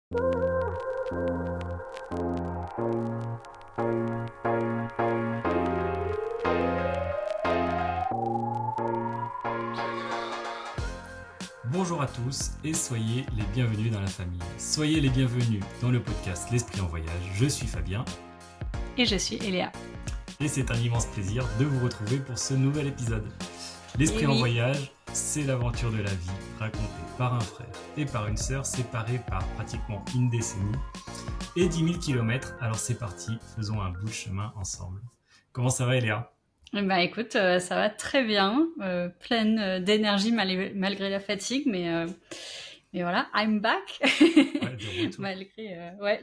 Bonjour à tous et soyez les bienvenus dans la famille. Soyez les bienvenus dans le podcast L'Esprit en Voyage. Je suis Fabien. Et je suis Eléa. Et c'est un immense plaisir de vous retrouver pour ce nouvel épisode. L'Esprit en Voyage, c'est l'aventure de la vie racontée par un frère et par une sœur séparés par pratiquement une décennie et 10 000 km. Alors c'est parti, faisons un bout de chemin ensemble. Comment ça va Eléa ? Bah écoute, ça va très bien, pleine d'énergie malgré la fatigue, mais voilà, I'm back. Ouais, de retour.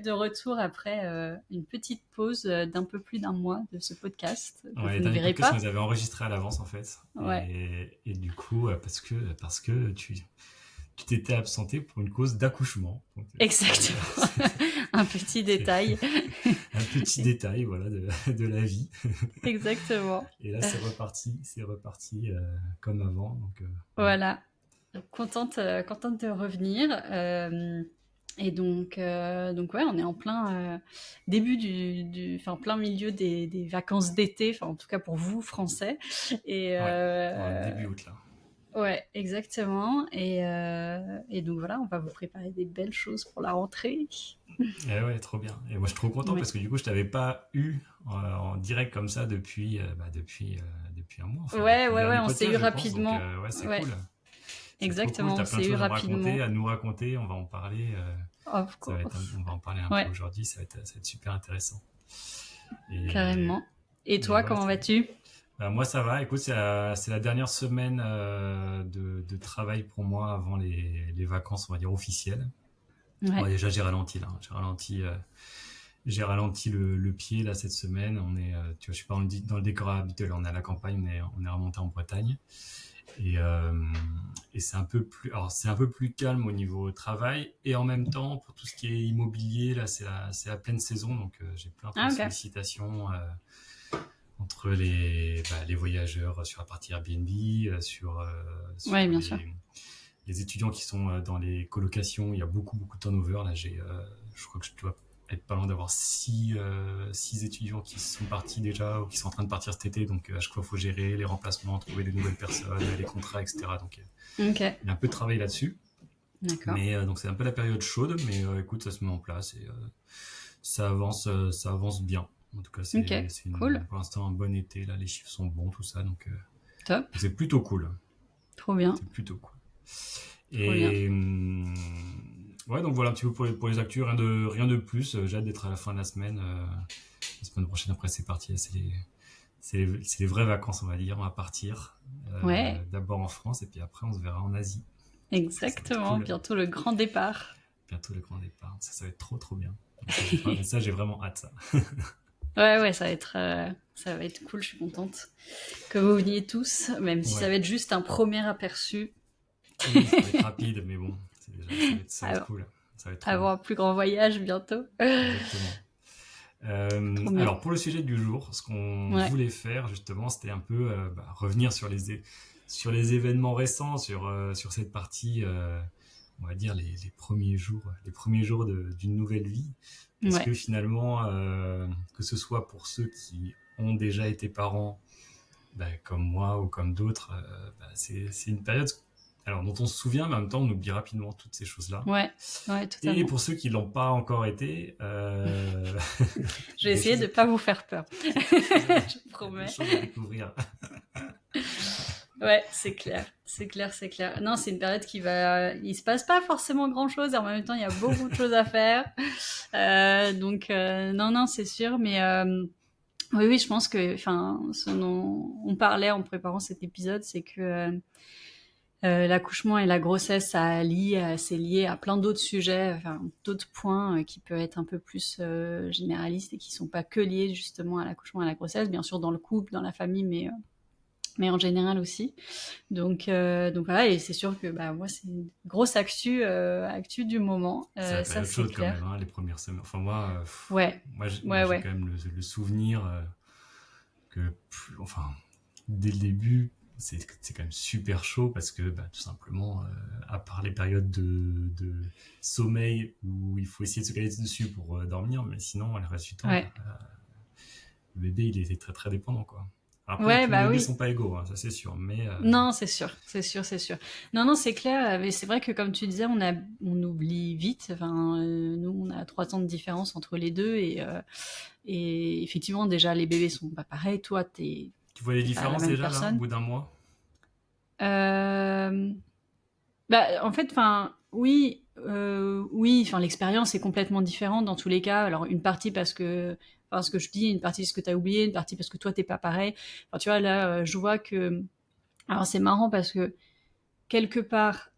De retour après une petite pause d'un peu plus d'un mois de ce podcast que Ouais, vous ne dernier verrez podcast, pas. on les avait enregistrés à l'avance en fait. Ouais. Et du coup, parce que tu t'étais absenté pour une cause d'accouchement. Donc, Exactement. Un petit détail. Un petit détail, voilà, de la vie. Exactement. Et là, c'est reparti comme avant. Donc, Voilà. Contente de revenir. Et donc ouais, on est en plein début plein milieu des vacances d'été, enfin en tout cas pour vous Français. Et début août là. ouais, exactement. Et donc voilà, on va vous préparer des belles choses pour la rentrée. Et ouais, trop bien. Et moi, je suis trop content parce que du coup, je t'avais pas eu en direct comme ça depuis un mois. En fait, Ouais, on podcast, s'est eu je pense. rapidement. Donc, ouais, c'est Ouais. cool. C'est Exactement, trop cool. T'as on plein de s'est eu choses rapidement. à nous raconter. On va en parler. Of course. On va en parler un Ouais, peu aujourd'hui. Ça va être super intéressant. carrément. Et toi, ouais, comment vas-tu ? Moi, ça va. Écoute, c'est la dernière semaine de travail pour moi avant les vacances, on va dire, officielles. Ouais. Bon, déjà, j'ai ralenti là. J'ai ralenti le pied là cette semaine. On est, tu vois, je suis pas dans le décor habituel. On est à la campagne, on est remonté en Bretagne. Et c'est un peu plus calme au niveau travail. Et en même temps, pour tout ce qui est immobilier, là, c'est la pleine saison. Donc, j'ai plein de sollicitations entre les voyageurs sur la partie Airbnb, sur Ouais, bien sûr. les étudiants qui sont dans les colocations. Il y a beaucoup de turnover. Là, je crois que je dois être pas loin d'avoir 6 étudiants qui sont partis déjà ou qui sont en train de partir cet été. Donc, à chaque fois, il faut gérer les remplacements, trouver des nouvelles personnes, les contrats, etc. Donc, il y a un peu de travail là-dessus. D'accord. Mais donc, c'est un peu la période chaude. Mais écoute, ça se met en place et ça avance bien. En tout cas, c'est cool. Pour l'instant un bon été. Là, les chiffres sont bons, tout ça. Donc, top. C'est plutôt cool. Trop bien. C'est plutôt cool. Et ouais, donc voilà un petit peu pour les actus, rien de plus. J'ai hâte d'être à la fin de la semaine. La semaine prochaine, après, c'est parti. C'est les vraies vacances, on va dire. On va partir. D'abord en France et puis après, on se verra en Asie. Exactement. Cool. Bientôt le grand départ. Bientôt le grand départ. Ça va être trop bien. Ça, j'ai vraiment hâte, ça. Ouais, ça va être cool. Je suis contente que vous veniez tous, même si ça va être juste un premier aperçu. Oui, ça va être rapide, mais bon, ça va être cool. Ça va être avant un plus grand voyage bientôt. Exactement. Alors pour le sujet du jour, ce qu'on voulait faire justement, c'était un peu revenir sur les événements récents, sur cette partie, on va dire les premiers jours d'une nouvelle vie, parce que finalement, que ce soit pour ceux qui ont déjà été parents, comme moi ou comme d'autres, c'est une période dont on se souvient, mais en même temps on oublie rapidement toutes ces choses-là. Ouais, totalement. Et pour ceux qui l'ont pas encore été, je vais essayer de pas vous faire peur. Je promets. Des choses à découvrir. Ouais, c'est clair. Non, c'est une période il se passe pas forcément grand chose et en même temps il y a beaucoup de choses à faire. Donc non, c'est sûr, mais oui, je pense que, ce dont on parlait en préparant cet épisode, c'est que l'accouchement et la grossesse, c'est lié à plein d'autres sujets, d'autres points qui peuvent être un peu plus généralistes et qui sont pas que liés justement à l'accouchement et à la grossesse, bien sûr dans le couple, dans la famille, mais en général aussi. Donc voilà, et c'est sûr que moi c'est une grosse actu du moment. Ça c'est chaude quand même, hein, les premières semaines. Enfin moi, j'ai quand même le souvenir que, dès le début, c'est quand même super chaud parce que tout simplement, à part les périodes de sommeil où il faut essayer de se caler dessus pour dormir, mais sinon, le reste du temps, Ouais. le bébé, il était très très dépendant, quoi. Après, Ouais, tous les bah bébés oui. sont pas égaux, hein, ça c'est sûr, mais Non, c'est sûr, c'est sûr, c'est sûr. Non, non, c'est clair. Mais c'est vrai que comme tu disais, on oublie vite. Enfin, nous, on a 3 ans de différence entre les deux et effectivement, déjà, les bébés sont pas pareils. Toi, tu vois les t'es pas la différences même déjà là, au personne. bout d'un mois? Euh, Bah, en fait, enfin, oui, oui, enfin, l'expérience est complètement différente dans tous les cas. Alors, une partie enfin, ce que je dis, une partie parce que t'as oublié, une partie parce que toi, t'es pas pareil. Enfin, tu vois, là, je vois que, alors, c'est marrant parce que quelque part,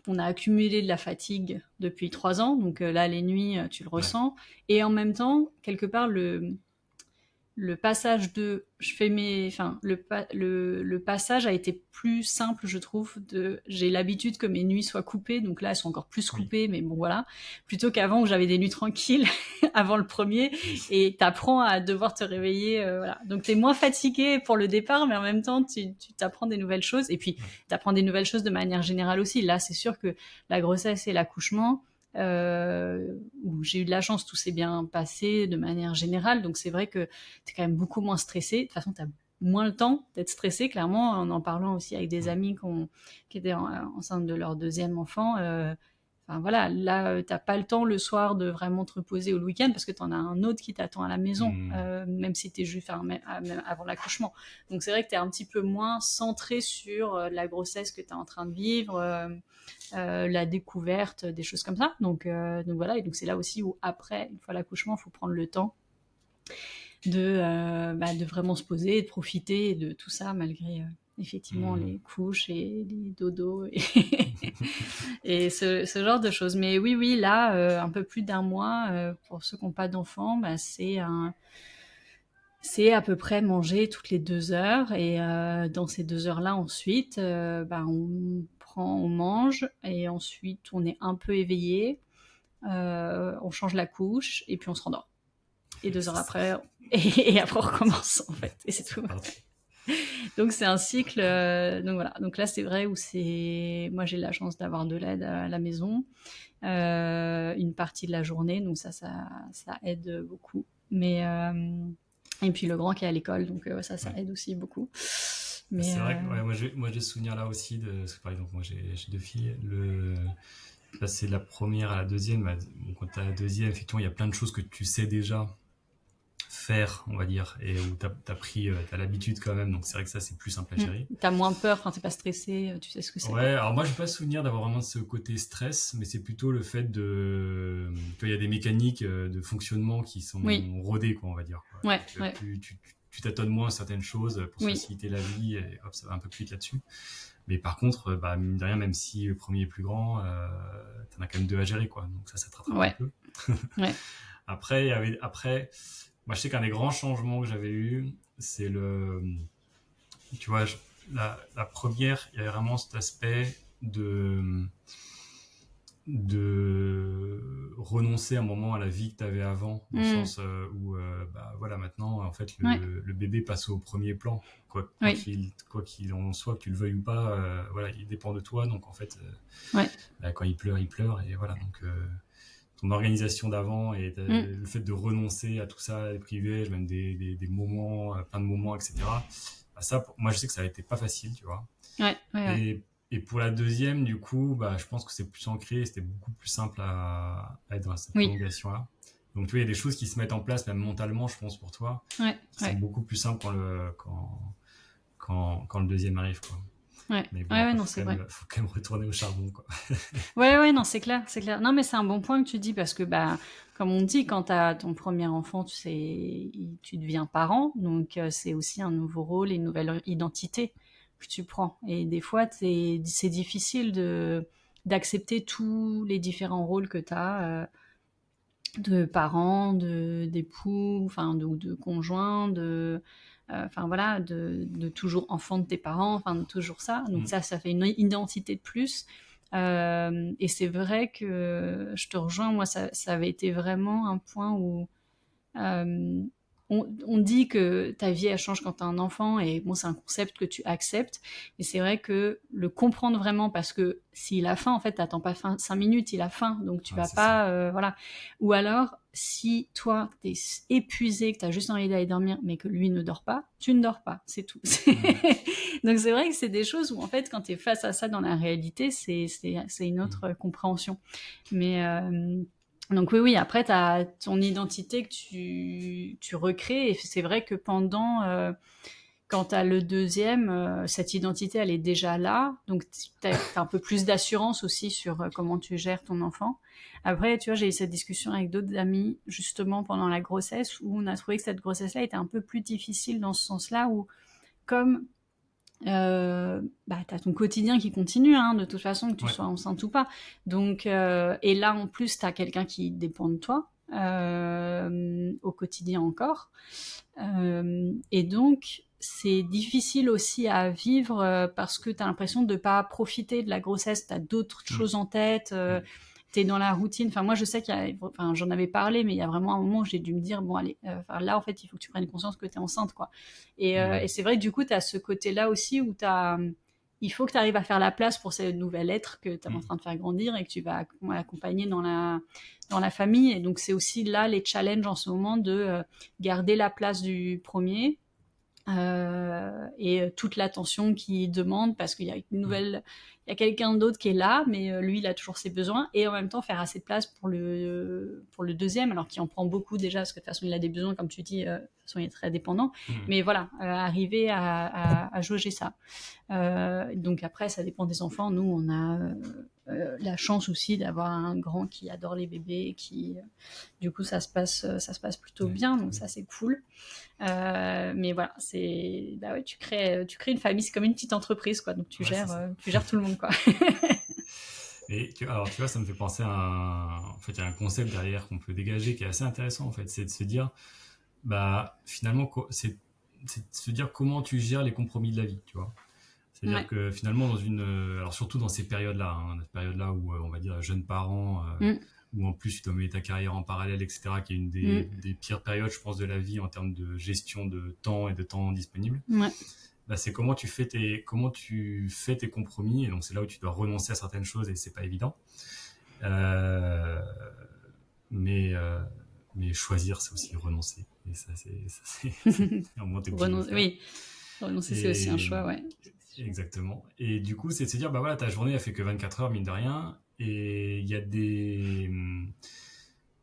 on a accumulé de la fatigue depuis 3 ans, donc là, les nuits, tu le Ouais. ressens, et en même temps, quelque part, le passage de je fais mes enfin le passage a été plus simple, je trouve. De J'ai l'habitude que mes nuits soient coupées, donc là elles sont encore plus Oui. coupées, mais bon voilà, plutôt qu'avant où j'avais des nuits tranquilles avant le premier, Oui. et t'apprends à devoir te réveiller, voilà, donc t'es moins fatigué pour le départ, mais en même temps tu t'apprends des nouvelles choses, et puis Ouais. t'apprends des nouvelles choses de manière générale aussi. Là c'est sûr que la grossesse et l'accouchement, où j'ai eu de la chance, tout s'est bien passé de manière générale, donc c'est vrai que t'es quand même beaucoup moins stressé. De toute façon, t'as moins le temps d'être stressé, clairement, en parlant aussi avec des Ouais. amis qui étaient enceintes de leur deuxième enfant. Enfin voilà, là, t'as pas le temps le soir de vraiment te reposer, ou le week-end, parce que t'en as un autre qui t'attend à la maison, Hmm. même si t'es juste, enfin, même avant l'accouchement. Donc c'est vrai que t'es un petit peu moins centré sur la grossesse que t'es en train de vivre, la découverte, des choses comme ça. Donc voilà, et donc c'est là aussi où après, une fois l'accouchement, il faut prendre le temps de vraiment se poser, de profiter de tout ça, malgré effectivement Hmm. les couches et les dodos et ce genre de choses. Mais oui, oui, là, un peu plus d'un mois, pour ceux qui n'ont pas d'enfants, c'est à peu près manger toutes les 2 heures. Et dans ces 2 heures-là, ensuite, on mange, et ensuite on est un peu éveillé, on change la couche, et puis on se rendort. Et deux heures C'est ça. après, et après on C'est parti. recommence, en fait, et c'est C'est tout. reparti. Donc c'est un cycle. Donc voilà. Donc là c'est vrai où moi j'ai la chance d'avoir de l'aide à la maison, une partie de la journée, donc ça aide beaucoup. Mais et puis le grand qui est à l'école, donc ça Ouais. aide aussi beaucoup. Mais C'est vrai que ouais, moi j'ai ce souvenir là aussi de parce que par exemple moi j'ai deux filles, passer de la première à la deuxième, bon, quand t'as la deuxième effectivement il y a plein de choses que tu sais déjà faire, on va dire, et où t'as l'habitude quand même, donc c'est vrai que ça c'est plus simple à gérer. t'as moins peur, enfin t'es pas stressé, tu sais ce que c'est, Ouais, quoi. alors moi j'ai pas souvenir d'avoir vraiment ce côté stress, mais c'est plutôt le fait qu'il y a des mécaniques de fonctionnement qui Oui, sont rodées, quoi, on va dire, quoi. ouais, Donc ouais, tu tâtonnes moins certaines choses pour se oui, faciliter la vie, et hop, ça va un peu plus vite là-dessus. Mais par contre, mine de rien, même si le premier est plus grand, t'en as quand même deux à gérer, quoi. Donc ça te rattrape un ouais, peu. ouais. Après, moi je sais qu'un des grands changements que j'avais eu, c'est tu vois, la première, il y avait vraiment cet aspect de renoncer un moment à la vie que tu avais avant, dans le Mm, sens où, voilà, maintenant, en fait, ouais, le bébé passe au premier plan, oui, quoi qu'il en soit, que tu le veuilles ou pas, voilà, il dépend de toi, donc en fait, ouais, quand il pleure, et voilà, donc ton organisation d'avant et mm, le fait de renoncer à tout ça, les privés, même des moments, plein de moments, etc. Ça, moi, je sais que ça a été pas facile, tu vois. ouais, ouais, ouais. Et pour la deuxième, du coup, je pense que c'est plus ancré, c'était beaucoup plus simple à être dans cette Oui, prolongation-là. Donc, tu vois, il y a des choses qui se mettent en place, même mentalement, je pense, pour toi, ouais, qui sont ouais, beaucoup plus simples quand le deuxième arrive, quoi. ouais, Mais bon, ouais, ouais, après, non, c'est vrai. faut quand même retourner au charbon, quoi. Ouais, ouais, non, c'est clair, c'est clair. Non, mais c'est un bon point que tu dis, parce que, bah, comme on dit, quand t'as ton premier enfant, tu deviens parent, donc c'est aussi un nouveau rôle et une nouvelle identité que tu prends. Et des fois, c'est difficile d'accepter tous les différents rôles que t'as, de parents, d'époux, enfin, de conjoints, enfin voilà, de toujours enfant de tes parents, enfin de toujours ça. Donc Mm. ça fait une identité de plus. Et c'est vrai que je te rejoins, moi ça avait été vraiment un point où, euh, on dit que ta vie elle change quand t'as un enfant et bon c'est un concept que tu acceptes et c'est vrai que le comprendre vraiment parce que s'il a faim en fait t'attends pas 5 minutes il a faim donc tu vas pas voilà ou alors si toi t'es épuisé que t'as juste envie d'aller dormir mais que lui ne dort pas tu ne dors pas c'est tout donc c'est vrai que c'est des choses où en fait quand t'es face à ça dans la réalité c'est une autre compréhension mais donc oui, après, tu as ton identité que tu recrées. Et c'est vrai que quand tu as le deuxième, cette identité, elle est déjà là. Donc tu as un peu plus d'assurance aussi sur comment tu gères ton enfant. Après, tu vois, j'ai eu cette discussion avec d'autres amis, justement, pendant la grossesse, où on a trouvé que cette grossesse-là était un peu plus difficile dans ce sens-là, où comme t'as ton quotidien qui continue, hein, de toute façon, que tu sois enceinte ou pas. Donc, et là, en plus, t'as quelqu'un qui dépend de toi au quotidien encore. Et donc, c'est difficile aussi à vivre parce que t'as l'impression de pas profiter de la grossesse, t'as d'autres choses en tête. T'es dans la routine. Enfin, moi, je sais j'en avais parlé, mais il y a vraiment un moment où j'ai dû me dire, bon, allez, là, en fait, il faut que tu prennes conscience que t'es enceinte, quoi. Et c'est vrai que du coup, t'as ce côté-là aussi où il faut que tu arrives à faire la place pour ce nouvel être que tu es en train de faire grandir et que tu vas accompagner dans la famille. Et donc, c'est aussi là les challenges en ce moment de garder la place du premier, et toute l'attention qu'il demande parce qu'il y a il y a quelqu'un d'autre qui est là, mais lui il a toujours ses besoins et en même temps faire assez de place pour le deuxième, alors qu'il en prend beaucoup déjà parce que de toute façon il a des besoins comme tu dis, de toute façon il est très dépendant, mais voilà, arriver à jauger ça. Donc après ça dépend des enfants. Nous on a la chance aussi d'avoir un grand qui adore les bébés et qui du coup ça se passe plutôt bien, donc ça c'est cool. Mais voilà, tu crées une famille, c'est comme une petite entreprise, quoi. Donc tu gères tout le monde, quoi. Et alors tu vois, ça me fait penser en fait, il y a un concept derrière qu'on peut dégager qui est assez intéressant en fait, c'est de se dire, finalement, c'est de se dire comment tu gères les compromis de la vie, tu vois. C'est-à-dire que finalement, alors surtout dans ces périodes-là, hein, où on va dire jeunes parents, où en plus tu dois mettre ta carrière en parallèle, etc., qui est une des pires périodes, je pense, de la vie en termes de gestion de temps et de temps disponible. C'est comment tu fais tes compromis, et donc c'est là où tu dois renoncer à certaines choses et c'est pas évident. Mais choisir, c'est aussi renoncer. Et ça, c'est à un moment, t'es obligé de le faire. Oui, renoncer, c'est aussi un choix, ouais. Exactement. Et du coup, c'est de se dire, ta journée, elle fait que 24 heures, mine de rien. Et il y a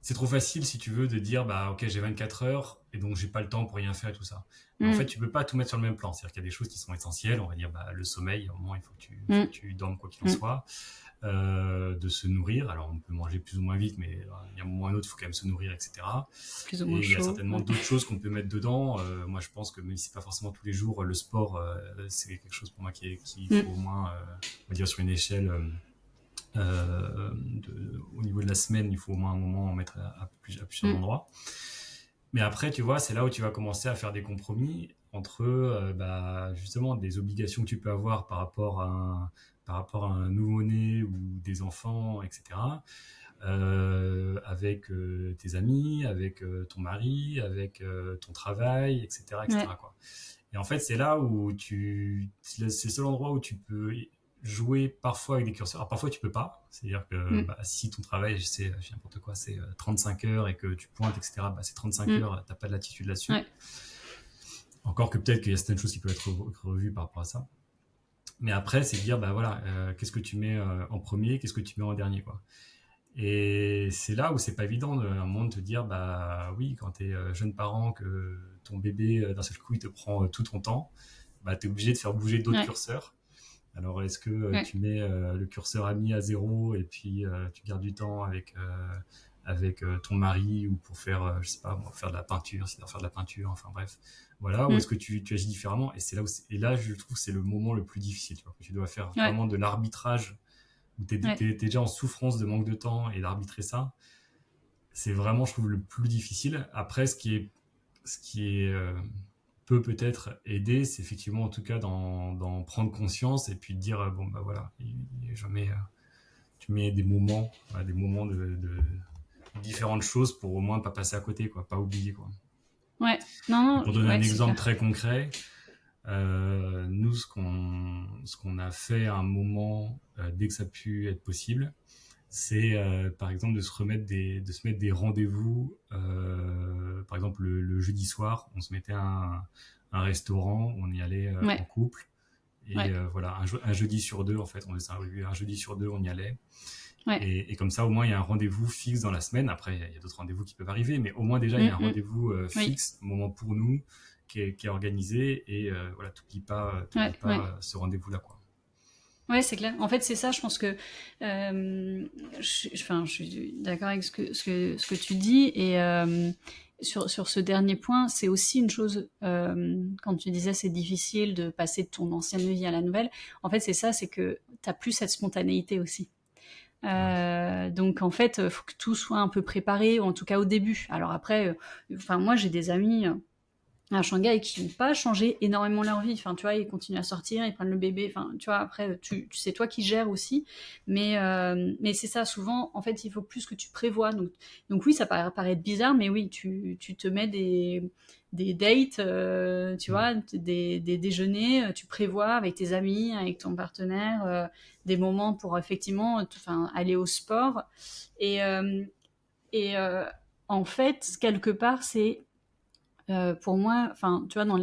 c'est trop facile, si tu veux, de dire, ok, j'ai 24 heures, et donc j'ai pas le temps pour rien faire et tout ça. Mais en fait, tu peux pas tout mettre sur le même plan. C'est-à-dire qu'il y a des choses qui sont essentielles. On va dire, le sommeil, au moins, il faut que tu dormes quoi qu'il en soit. De se nourrir. Alors, on peut manger plus ou moins vite, mais il y a un moment ou un autre, il faut quand même se nourrir, etc. Plus ou moins et il y a chaud, certainement d'autres choses qu'on peut mettre dedans. Moi, je pense que même si c'est pas forcément tous les jours, le sport, c'est quelque chose pour moi qui faut au moins, on va dire, sur une échelle, au niveau de la semaine, il faut au moins un moment en mettre à plusieurs endroits. Mais après, tu vois, c'est là où tu vas commencer à faire des compromis entre justement des obligations que tu peux avoir par rapport à un nouveau-né ou des enfants, etc. Avec tes amis, avec ton mari, avec ton travail, etc. quoi. Et en fait, c'est là où c'est le seul endroit où tu peux jouer parfois avec des curseurs. Alors parfois tu peux pas, c'est-à-dire que si ton travail, c'est n'importe quoi, c'est 35 heures et que tu pointes, etc., c'est 35 heures, t'as pas de latitude là-dessus. Encore que peut-être qu'il y a certaines choses qui peuvent être revues par rapport à ça. Mais après, c'est de dire, qu'est-ce que tu mets en premier, qu'est-ce que tu mets en dernier, quoi. Et c'est là où c'est pas évident à un moment de te dire, oui, quand t'es jeune parent, que ton bébé, d'un seul coup, il te prend tout ton temps, t'es obligé de faire bouger d'autres curseurs. Alors, est-ce que tu mets le curseur ami à 0 et puis tu gardes du temps avec ton mari ou pour faire, je sais pas, faire de la peinture, si tu dois faire de la peinture, enfin bref. Voilà, ou est-ce que tu agis différemment? Et c'est là et là, je trouve que c'est le moment le plus difficile, tu vois, que tu dois faire vraiment de l'arbitrage, où t'es déjà en souffrance de manque de temps et d'arbitrer ça. C'est vraiment, je trouve, le plus difficile. Après, ce qui est peut-être aider, c'est effectivement en tout cas d'en prendre conscience et puis de dire tu mets des moments de différentes choses pour au moins pas passer à côté, quoi, pas oublier, quoi. Ouais. Non, Pour donner un exemple clair. très concret, nous, ce qu'on a fait à un moment, dès que ça a pu être possible, c'est par exemple de se mettre des rendez-vous. Par exemple, le jeudi soir, on se mettait un restaurant, on y allait en Ouais. couple. Et Ouais. voilà, un jeudi sur deux, en fait, un jeudi sur deux, on y allait. Ouais. Et comme ça, au moins, il y a un rendez-vous fixe dans la semaine. Après, il y a d'autres rendez-vous qui peuvent arriver, mais au moins déjà, il y a un Mm. rendez-vous Oui. fixe, un moment pour nous, qui est organisé. Et voilà, t'oublies Ouais. Ouais. pas ce rendez-vous-là, quoi. Ouais, c'est clair. En fait, c'est ça, je pense que enfin, je suis d'accord avec ce que tu dis. Et sur ce dernier point, c'est aussi une chose, quand tu disais c'est difficile de passer de ton ancienne vie à la nouvelle, en fait, c'est ça, c'est que tu n'as plus cette spontanéité aussi. Ouais. Donc en fait, il faut que tout soit un peu préparé, ou en tout cas au début. Alors après, enfin moi j'ai des amis à Shanghai qui n'ont pas changé énormément leur vie. Enfin, tu vois, ils continuent à sortir, ils prennent le bébé. Enfin, tu vois, après, tu sais toi qui gères aussi. Mais c'est ça, souvent, en fait, il faut plus que tu prévois. Donc oui, ça paraît paraître bizarre, mais oui, tu te mets des dates, tu Mm. vois, des déjeuners, tu prévois avec tes amis, avec ton partenaire, des moments pour effectivement enfin, aller au sport. Et, euh, et en fait, quelque part, c'est pour moi, enfin, tu vois,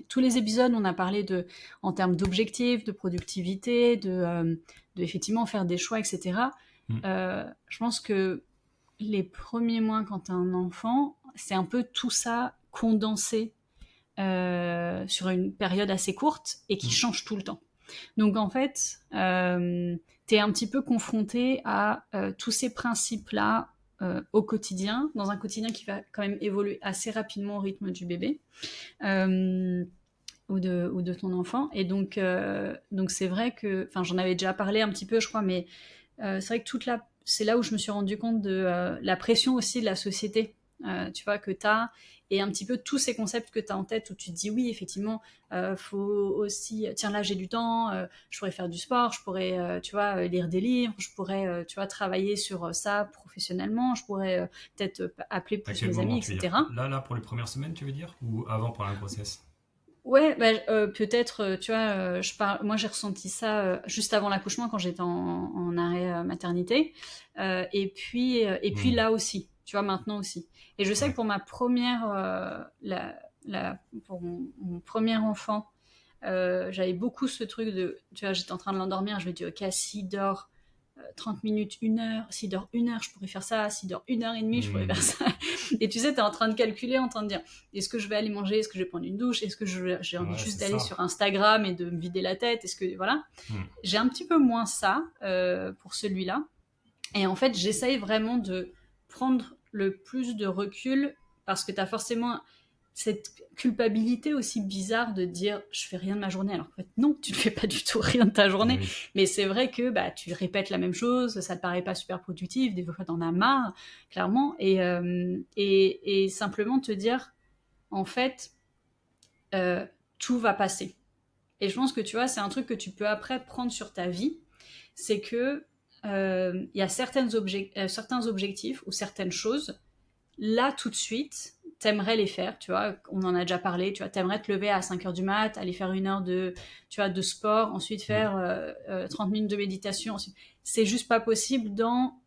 tous les épisodes, on a parlé en termes d'objectifs, de productivité, de effectivement faire des choix, etc. Mm. Je pense que les premiers mois quand tu as un enfant, c'est un peu tout ça condensé sur une période assez courte et qui Mm. change tout le temps. Donc en fait, tu es un petit peu confronté à tous ces principes-là au quotidien, dans un quotidien qui va quand même évoluer assez rapidement au rythme du bébé euh, ou de ton enfant. Et donc c'est vrai que, enfin j'en avais déjà parlé un petit peu, je crois, mais c'est vrai que c'est là où je me suis rendu compte de la pression aussi de la société, tu vois, que tu as, et un petit peu tous ces concepts que tu as en tête où tu te dis oui, effectivement, faut aussi, tiens là j'ai du temps, je pourrais faire du sport, je pourrais, tu vois, lire des livres, je pourrais, tu vois, travailler sur ça professionnellement, je pourrais peut-être appeler À plus quel mes moment amis, tu veux dire? etc. Là, pour les premières semaines, tu veux dire? Ou avant, pour la grossesse? Ouais, bah, peut-être, tu vois, moi j'ai ressenti ça juste avant l'accouchement quand j'étais en arrêt maternité, et puis Mm. là aussi, tu vois, maintenant aussi. Et je sais que Ouais. pour ma première, pour mon premier enfant, j'avais beaucoup ce truc de, tu vois, j'étais en train de l'endormir, je me dis, ok, s'il dort 30 minutes, 1 heure, s'il dort 1 heure, je pourrais faire ça, s'il dort 1 heure et demie, je pourrais faire Mm. ça. Et tu sais, t'es en train de calculer, en train de dire, est-ce que je vais aller manger, est-ce que je vais prendre une douche, est-ce que j'ai envie Ouais, c'est juste d'aller ça. sur Instagram et de me vider la tête, est-ce que, voilà. Mm. J'ai un petit peu moins ça pour celui-là. Et en fait, j'essaye vraiment de prendre le plus de recul parce que t'as forcément cette culpabilité aussi bizarre de dire je fais rien de ma journée, alors qu'en fait non, tu ne fais pas du tout rien de ta Eh journée, oui. mais c'est vrai que bah, tu répètes la même chose, ça te paraît pas super productif, des fois t'en as marre clairement, et simplement te dire en fait euh, tout va passer. Et je pense que tu vois, c'est un truc que tu peux après prendre sur ta vie, c'est que il y a certains objectifs ou certaines choses là tout de suite, t'aimerais les faire, tu vois, on en a déjà parlé, tu vois, t'aimerais te lever à 5 heures du mat, aller faire 1 heure tu vois, de sport, ensuite Mm. faire 30 minutes de méditation, ensuite. C'est juste pas possible dans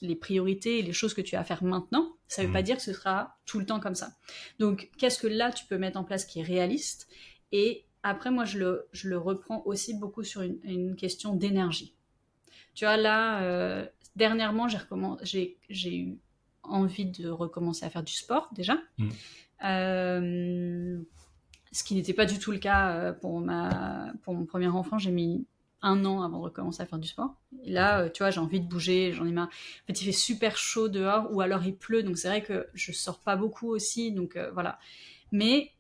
les priorités et les choses que tu as à faire maintenant. Ça veut pas Mm. dire que ce sera tout le temps comme ça. Donc, qu'est-ce que là tu peux mettre en place qui est réaliste? Et après, moi, je le reprends aussi beaucoup sur une question d'énergie. Tu vois, là, dernièrement, j'ai eu envie de recommencer à faire du sport déjà. Mm. Euh, Ce qui n'était pas du tout le cas pour mon premier enfant. J'ai mis 1 an avant de recommencer à faire du sport. Et là, D'accord. tu vois, j'ai envie de bouger, j'en ai marre. En fait, il fait super chaud dehors, ou alors il pleut, donc c'est vrai que je sors pas beaucoup aussi, donc voilà. Mais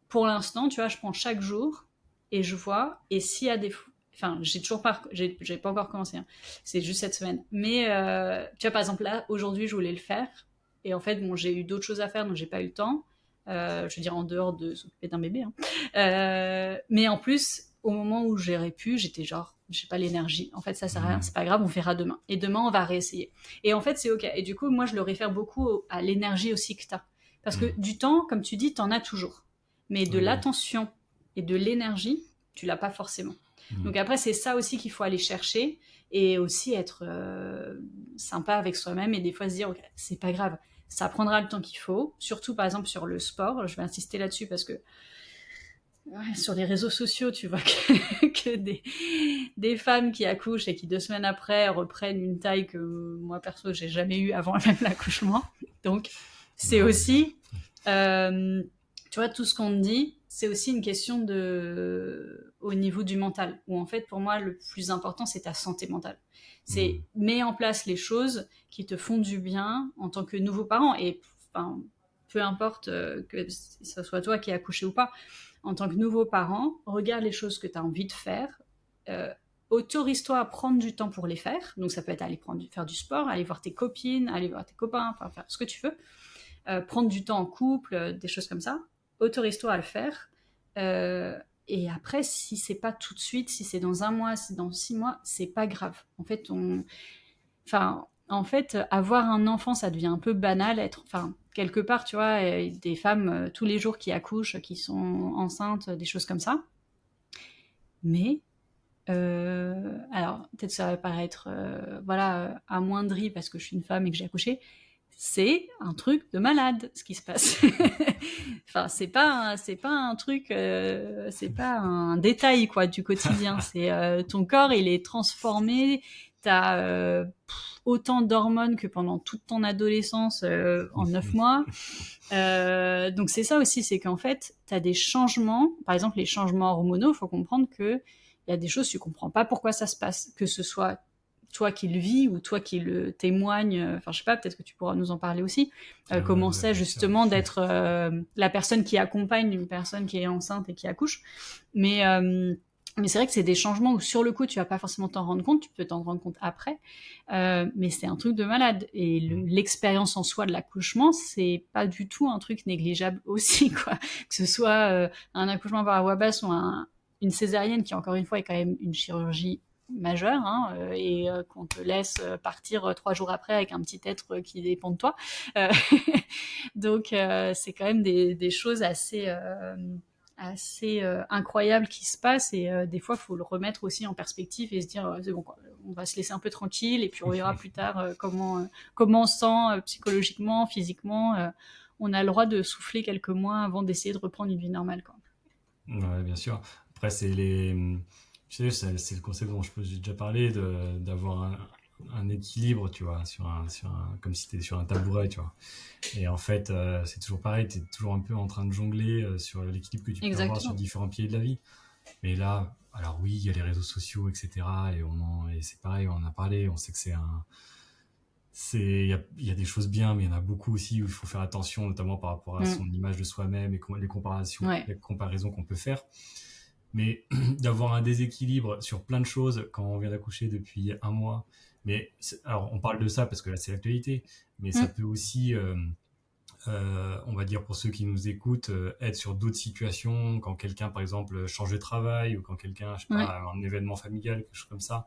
pour l'instant, tu vois, je prends chaque jour et je vois, et s'il y a des... Enfin, j'ai pas encore commencé, hein. C'est juste cette semaine. Mais tu vois, par exemple, là, aujourd'hui, je voulais le faire. Et en fait, bon, j'ai eu d'autres choses à faire, donc j'ai pas eu le temps. Je veux dire, en dehors de s'occuper d'un bébé, hein. Mais en plus, au moment où j'aurais pu, j'étais genre, j'ai pas l'énergie. En fait, ça sert à rien, Mm. c'est pas grave, on verra demain. Et demain, on va réessayer. Et en fait, c'est ok. Et du coup, moi, je le réfère beaucoup à l'énergie aussi que t'as. Parce que du temps, comme tu dis, t'en as toujours. Mais de l'attention et de l'énergie, tu l'as pas forcément. Donc après, c'est ça aussi qu'il faut aller chercher et aussi être sympa avec soi-même et des fois se dire, ok, c'est pas grave, ça prendra le temps qu'il faut. Surtout, par exemple, sur le sport, je vais insister là-dessus parce que sur les réseaux sociaux, tu vois que des femmes qui accouchent et qui 2 semaines après reprennent une taille que moi perso j'ai jamais eu avant même l'accouchement. Donc c'est aussi, tu vois, tout ce qu'on me dit, c'est aussi une question au niveau du mental. Où en fait pour moi le plus important c'est ta santé mentale. C'est mets en place les choses qui te font du bien en tant que nouveau parent et enfin peu importe que ce soit toi qui as accouché ou pas. En tant que nouveau parent, regarde les choses que tu as envie de faire, autorise-toi à prendre du temps pour les faire. Donc ça peut être aller faire du sport, aller voir tes copines, aller voir tes copains, enfin faire ce que tu veux. Prendre du temps en couple, des choses comme ça. Autorise-toi à le faire. Et après, si c'est pas tout de suite, si c'est dans 1 mois, si c'est dans 6 mois, c'est pas grave. En fait, avoir un enfant, ça devient un peu banal. Quelque part, tu vois, des femmes tous les jours qui accouchent, qui sont enceintes, des choses comme ça. Mais, alors, peut-être ça va paraître, amoindri parce que je suis une femme et que j'ai accouché. C'est un truc de malade, ce qui se passe. Enfin, c'est pas un truc, c'est pas un détail, quoi, du quotidien. C'est, ton corps, il est transformé. T'as autant d'hormones que pendant toute ton adolescence en 9 mois. Donc c'est ça aussi, c'est qu'en fait, t'as des changements. Par exemple, les changements hormonaux, faut comprendre que il y a des choses, tu comprends pas pourquoi ça se passe. Que ce soit toi qui le vis ou toi qui le témoigne, enfin je sais pas, peut-être que tu pourras nous en parler aussi, comment c'est justement d'être la personne qui accompagne une personne qui est enceinte et qui accouche, mais c'est vrai que c'est des changements où sur le coup tu vas pas forcément t'en rendre compte, tu peux t'en rendre compte après, mais c'est un truc de malade et l'expérience en soi de l'accouchement c'est pas du tout un truc négligeable aussi, quoi, que ce soit un accouchement par voie basse ou une césarienne qui encore une fois est quand même une chirurgie majeure, et qu'on te laisse partir 3 jours après avec un petit être qui dépend de toi. Donc c'est quand même des choses assez incroyables qui se passent et des fois il faut le remettre aussi en perspective et se dire c'est bon quoi, on va se laisser un peu tranquille et puis on verra plus tard comment on se sent psychologiquement, physiquement. On a le droit de souffler quelques mois avant d'essayer de reprendre une vie normale, quoi. Ouais, bien sûr. Après, tu sais, c'est le concept dont j'ai déjà parlé, d'avoir un équilibre, tu vois, comme si tu étais sur un tabouret, tu vois. Et en fait, c'est toujours pareil, tu es toujours un peu en train de jongler sur l'équilibre que tu peux avoir sur différents piliers de la vie. Mais là, alors oui, il y a les réseaux sociaux, etc. Et c'est pareil, on en a parlé, on sait que il y a des choses bien, mais il y en a beaucoup aussi où il faut faire attention, notamment par rapport à son image de soi-même et les comparaisons qu'on peut faire. Mais d'avoir un déséquilibre sur plein de choses quand on vient d'accoucher depuis 1 mois. Mais alors, on parle de ça parce que là, c'est l'actualité, mais ça peut aussi, on va dire pour ceux qui nous écoutent, être sur d'autres situations, quand quelqu'un, par exemple, change de travail ou quand quelqu'un, je sais pas, a un événement familial, quelque chose comme ça.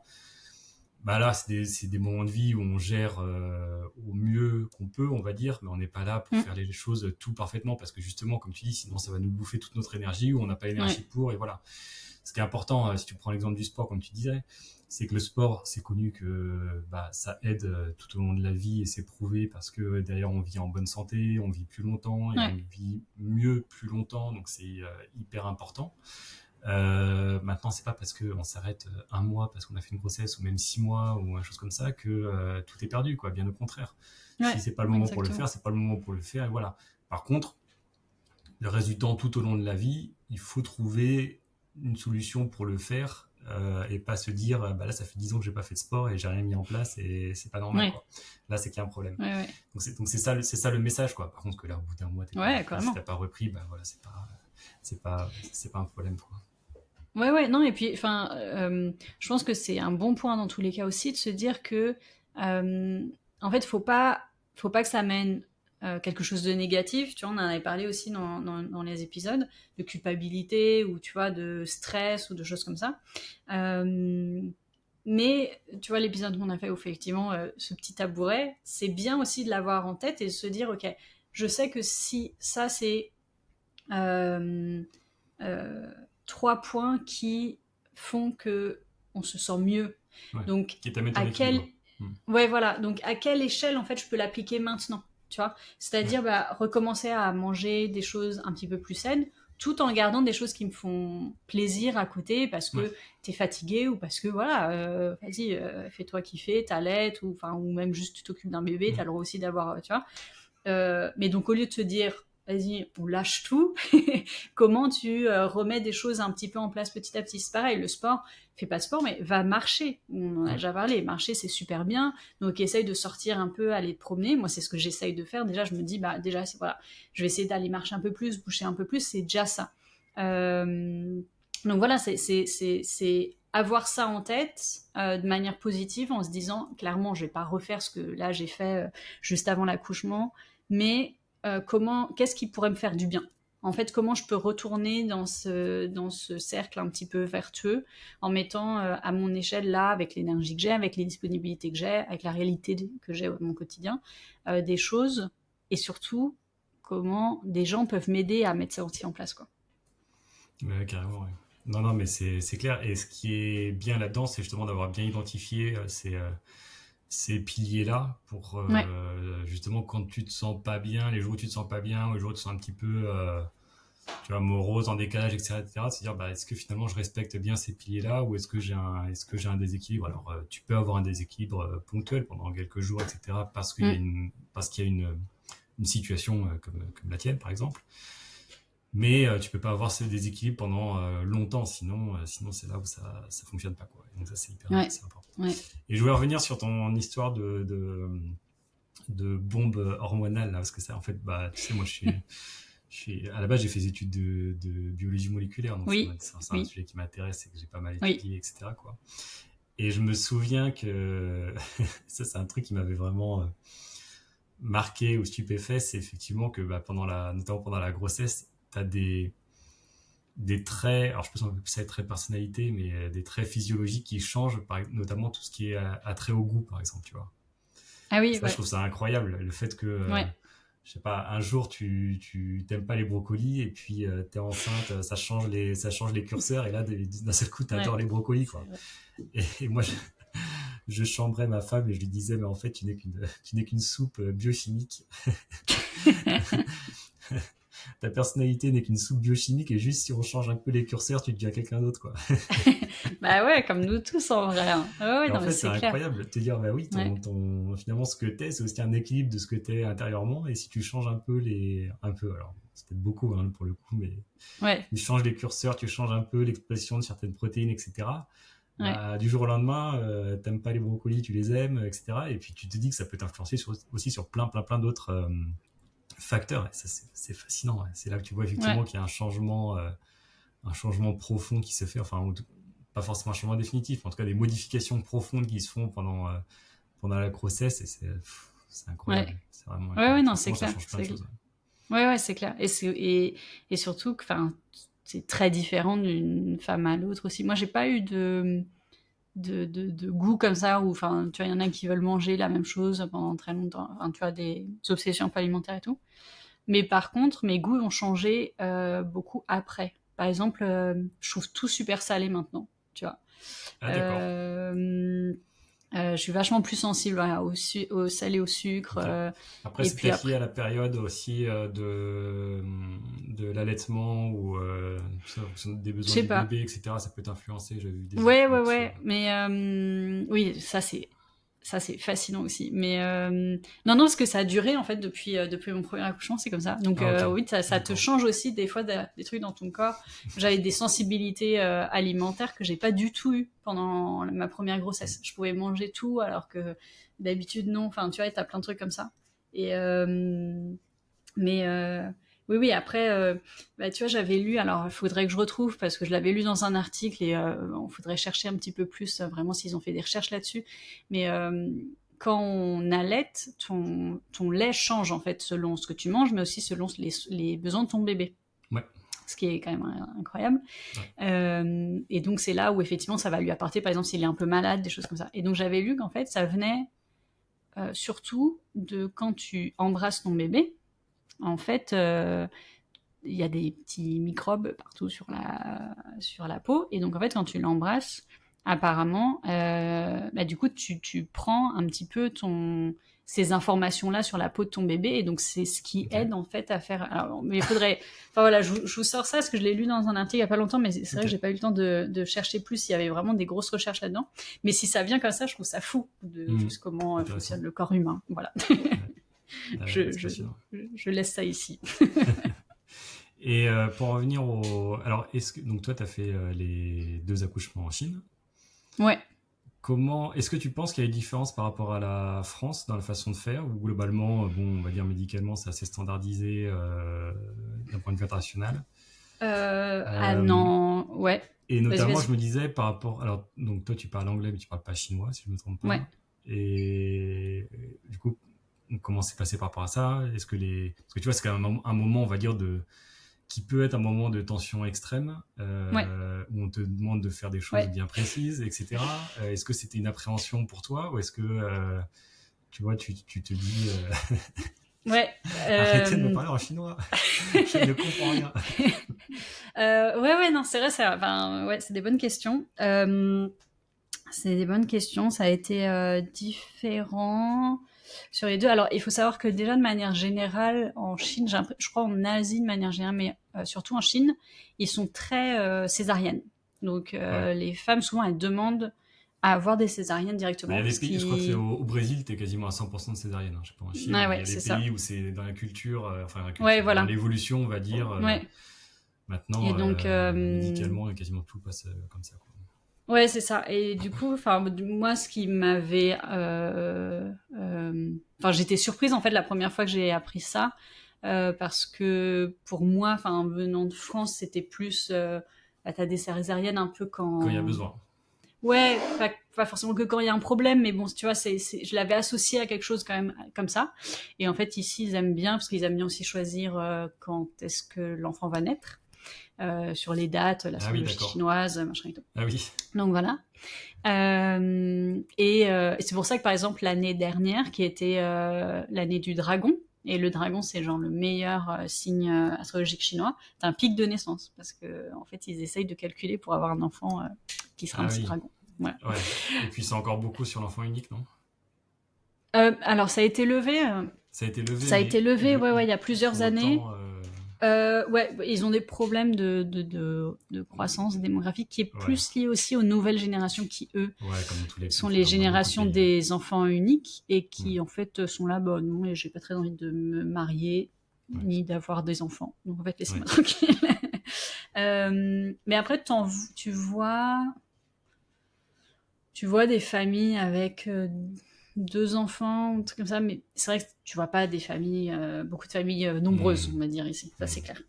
Bah là, c'est des moments de vie où on gère au mieux qu'on peut, on va dire, mais on n'est pas là pour faire les choses tout parfaitement parce que justement, comme tu dis, sinon ça va nous bouffer toute notre énergie ou on n'a pas l'énergie pour, et voilà. Ce qui est important, si tu prends l'exemple du sport, comme tu disais, c'est que le sport, c'est connu que ça aide tout au long de la vie et c'est prouvé parce que derrière on vit en bonne santé, on vit plus longtemps et on vit mieux plus longtemps, donc c'est hyper important. Maintenant, c'est pas parce qu'on s'arrête 1 mois parce qu'on a fait une grossesse ou même 6 mois ou une chose comme ça que tout est perdu, quoi. Bien au contraire. Si c'est pas le moment pour le faire, c'est pas le moment pour le faire, et voilà. Par contre, le reste du temps, tout au long de la vie, il faut trouver une solution pour le faire et pas se dire là ça fait 10 ans que j'ai pas fait de sport et j'ai rien mis en place et c'est pas normal, quoi. Là c'est qu'il y a un problème. Donc c'est ça le message, quoi. Par contre que là au bout d'un mois si t'as pas repris, voilà, c'est pas un problème, quoi. Non, et puis, je pense que c'est un bon point dans tous les cas aussi de se dire que, en fait, faut pas que ça mène quelque chose de négatif. Tu vois, on en avait parlé aussi dans les épisodes de culpabilité ou tu vois de stress ou de choses comme ça. Mais tu vois, l'épisode qu'on a fait où effectivement ce petit tabouret, c'est bien aussi de l'avoir en tête et de se dire ok, je sais que si ça, c'est 3 points qui font que on se sent mieux. Ouais. Donc, Qui t'amène ton à quel... équilibre. Ouais, voilà. Donc, à quelle échelle, en fait, je peux l'appliquer maintenant, tu vois? C'est-à-dire, recommencer à manger des choses un petit peu plus saines, tout en gardant des choses qui me font plaisir à côté parce que t'es fatigué ou parce que, voilà, vas-y, fais-toi kiffer, t'allaites ou même juste tu t'occupes d'un bébé, t'as le droit aussi d'avoir, tu vois? Mais donc, au lieu de te dire, vas-y, on lâche tout, comment tu remets des choses un petit peu en place petit à petit. C'est pareil, le sport, fais pas de sport, mais va marcher. On en a déjà parlé, marcher, c'est super bien. Donc, essaye de sortir un peu, aller te promener. Moi, c'est ce que j'essaye de faire. Déjà, je me dis, déjà, voilà, je vais essayer d'aller marcher un peu plus, bouger un peu plus, c'est déjà ça. Donc, voilà, c'est avoir ça en tête de manière positive en se disant, clairement, je vais pas refaire ce que là, j'ai fait juste avant l'accouchement, mais qu'est-ce qui pourrait me faire du bien? En fait, comment je peux retourner dans ce cercle un petit peu vertueux en mettant à mon échelle là, avec l'énergie que j'ai, avec les disponibilités que j'ai, avec la réalité que j'ai de mon quotidien, des choses, et surtout, comment des gens peuvent m'aider à mettre ça aussi en place, quoi. Ouais, carrément, ouais. Non, mais c'est clair. Et ce qui est bien là-dedans, c'est justement d'avoir bien identifié ces piliers-là pour Ouais, justement quand tu te sens pas bien, les jours où tu te sens pas bien, ou les jours où tu te sens un petit peu tu vois, morose, en décalage, etc. De se dire, est-ce que finalement je respecte bien ces piliers-là ou est-ce que j'ai un déséquilibre? Alors, tu peux avoir un déséquilibre ponctuel pendant quelques jours, etc. parce qu'il y a une situation comme la tienne, par exemple. Mais tu peux pas avoir ce déséquilibre pendant longtemps, sinon c'est là où ça fonctionne pas, quoi. Et donc ça c'est important. ouais. Et je voulais revenir sur ton histoire de bombe hormonale là, parce que ça en fait, tu sais, moi à la base j'ai fait des études de biologie moléculaire, donc Oui, c'est un oui, sujet qui m'intéresse et que j'ai pas mal oui. étudié, etc., quoi. Et je me souviens que ça c'est un truc qui m'avait vraiment marqué ou stupéfait, c'est effectivement que notamment pendant la grossesse, t'as des traits, alors je pense qu'on peut ça être très personnalité, mais des traits physiologiques qui changent, notamment tout ce qui est attrait au goût, par exemple, tu vois. Ah oui, Ça, je ouais, trouve ça incroyable, le fait que, ouais, je sais pas, un jour tu t'aimes pas les brocolis et puis t'es enceinte, ça change les curseurs et là d'un seul coup t'adores ouais. les brocolis, C'est quoi. vrai. Et moi je chambrais ma femme et je lui disais, mais en fait tu n'es qu'une soupe biochimique. Ta personnalité n'est qu'une soupe biochimique et juste si on change un peu les curseurs, tu deviens quelqu'un d'autre, quoi. Bah ouais, comme nous tous en vrai, hein. Ouais, ouais, Et en non, mais fait, c'est c'est clair. incroyable de te dire, bah oui, Ouais, finalement, ce que t'es, c'est aussi un équilibre de ce que t'es intérieurement. Et si tu changes alors, c'est peut-être beaucoup, hein, pour le coup, mais ouais, tu changes les curseurs, tu changes un peu l'expression de certaines protéines, etc. ouais, Du jour au lendemain, t'aimes pas les brocolis, tu les aimes, etc. Et puis tu te dis que ça peut t'influencer aussi sur plein, plein, plein d'autres facteurs. Et ça, c'est fascinant, ouais. C'est là que tu vois ouais. effectivement qu'il y a un changement profond qui se fait, enfin, pas forcément un changement définitif, mais en tout cas des modifications profondes qui se font pendant la grossesse, et c'est Ouais, incroyable. C'est vraiment ouais, incroyable. ouais, non, c'est Franchement, ça clair. change plein de choses. Ouais, ouais, c'est clair. Et surtout que, enfin, c'est très différent d'une femme à l'autre aussi. Moi, j'ai pas eu de goût comme ça où, enfin, tu vois, il y en a qui veulent manger la même chose pendant très longtemps. Enfin, tu vois, des obsessions un peu alimentaires et tout. Mais par contre, mes goûts ont changé beaucoup après. Par exemple, je trouve tout super salé maintenant, tu vois. Ah, d'accord. Euh, je suis vachement plus sensible, voilà, au salé, au sucre. Ok. Après, Et c'est puis peut-être lié après, à la période aussi de l'allaitement ou tu sais, en fonction des je besoins sais du pas. bébé, etc. Ça peut t'influencer. J'avais vu des Ouais, études ouais, là-dessus. ouais. Mais oui, ça c'est fascinant aussi. Mais non, non, parce que ça a duré en fait depuis mon premier accouchement, c'est comme ça. Donc Ah, ok. oui, ça te D'accord. change aussi des fois des trucs dans ton corps. J'avais des sensibilités alimentaires que j'ai pas du tout eu pendant ma première grossesse. Je pouvais manger tout alors que d'habitude non. Enfin, tu vois, t'as plein de trucs comme ça. Et mais oui, oui, après, tu vois, j'avais lu, alors il faudrait que je retrouve parce que je l'avais lu dans un article et on faudrait chercher un petit peu plus vraiment s'ils ont fait des recherches là-dessus. Mais quand on allaite, ton lait change en fait selon ce que tu manges, mais aussi selon les besoins de ton bébé. Ouais. Ce qui est quand même incroyable. Ouais. Et donc c'est là où effectivement ça va lui apporter, par exemple, s'il est un peu malade, des choses comme ça. Et donc j'avais lu qu'en fait ça venait surtout de quand tu embrasses ton bébé en fait, il y a des petits microbes partout sur la peau. Et donc, en fait, quand tu l'embrasses, apparemment, du coup, tu prends un petit peu ces informations-là sur la peau de ton bébé. Et donc, c'est ce qui aide, en fait, à faire... Alors, mais il faudrait... Enfin, voilà, je vous sors ça parce que je l'ai lu dans un article il n'y a pas longtemps, mais c'est vrai que j'ai pas eu le temps de chercher plus s'il y avait vraiment des grosses recherches là-dedans. Mais si ça vient comme ça, je trouve ça fou de juste comment fonctionne le corps humain. Voilà. Je laisse ça ici. Et pour revenir Alors, donc toi, tu as fait les 2 accouchements en Chine. Ouais. Est-ce que tu penses qu'il y a une différence par rapport à la France dans la façon de faire, ou globalement, on va dire médicalement, c'est assez standardisé d'un point de vue international? Non, ouais. Et notamment, je me disais par rapport... Alors, donc toi, tu parles anglais, mais tu parles pas chinois, si je me trompe pas. Ouais. Et du coup, comment c'est passé par rapport à ça? Parce que tu vois, c'est quand même un moment, on va dire, qui peut être un moment de tension extrême, où on te demande de faire des choses bien précises, etc. Est-ce que c'était une appréhension pour toi, ou est-ce que, tu vois, tu te dis... Arrêtez de me parler en chinois, je ne comprends rien. Non, c'est vrai, c'est des bonnes questions. C'est des bonnes questions, ça a été différent sur les deux. Alors, il faut savoir que déjà, de manière générale, en Chine, je crois en Asie de manière générale, mais surtout en Chine, ils sont très césariennes. Donc, les femmes, souvent, elles demandent à avoir des césariennes directement. Il y a des pays, je crois que c'est au Brésil, t'es quasiment à 100% de césarienne. Je sais pas, en Chine, il y a des pays où c'est dans la culture, dans l'évolution, on va dire. Maintenant, et donc, médicalement, quasiment tout passe comme ça, quoi. Ouais, c'est ça. Et du coup, moi, ce qui m'avait... j'étais surprise, en fait, la première fois que j'ai appris ça, parce que pour moi, venant de France, c'était plus... t'as des césariennes un peu quand il y a besoin. Ouais, pas forcément que quand il y a un problème, mais bon, tu vois, je l'avais associé à quelque chose quand même comme ça. Et en fait, ici, ils aiment bien, parce qu'ils aiment bien aussi choisir quand est-ce que l'enfant va naître. Sur les dates, l'astrologie chinoise, machin et tout. Ah oui. Donc voilà. Et c'est pour ça que par exemple l'année dernière, qui était l'année du dragon, et le dragon c'est genre le meilleur signe astrologique chinois, t'as un pic de naissance parce que en fait ils essayent de calculer pour avoir un enfant qui sera un petit dragon. Ouais. Et puis c'est encore beaucoup sur l'enfant unique, non? Alors ça a été levé. Ça a été levé. Ça a été levé, il y a plusieurs années. Ils ont des problèmes de croissance démographique qui est plus lié aussi aux nouvelles générations qui, eux, sont les générations des enfants uniques et qui, en fait, sont là, non, j'ai pas très envie de me marier ni d'avoir des enfants. Donc, en fait, laissez-moi tranquille. Mais après, tu vois des familles avec... 2 enfants, un truc comme ça, mais c'est vrai que tu vois pas des familles, beaucoup de familles nombreuses, on va dire ici, ça c'est clair.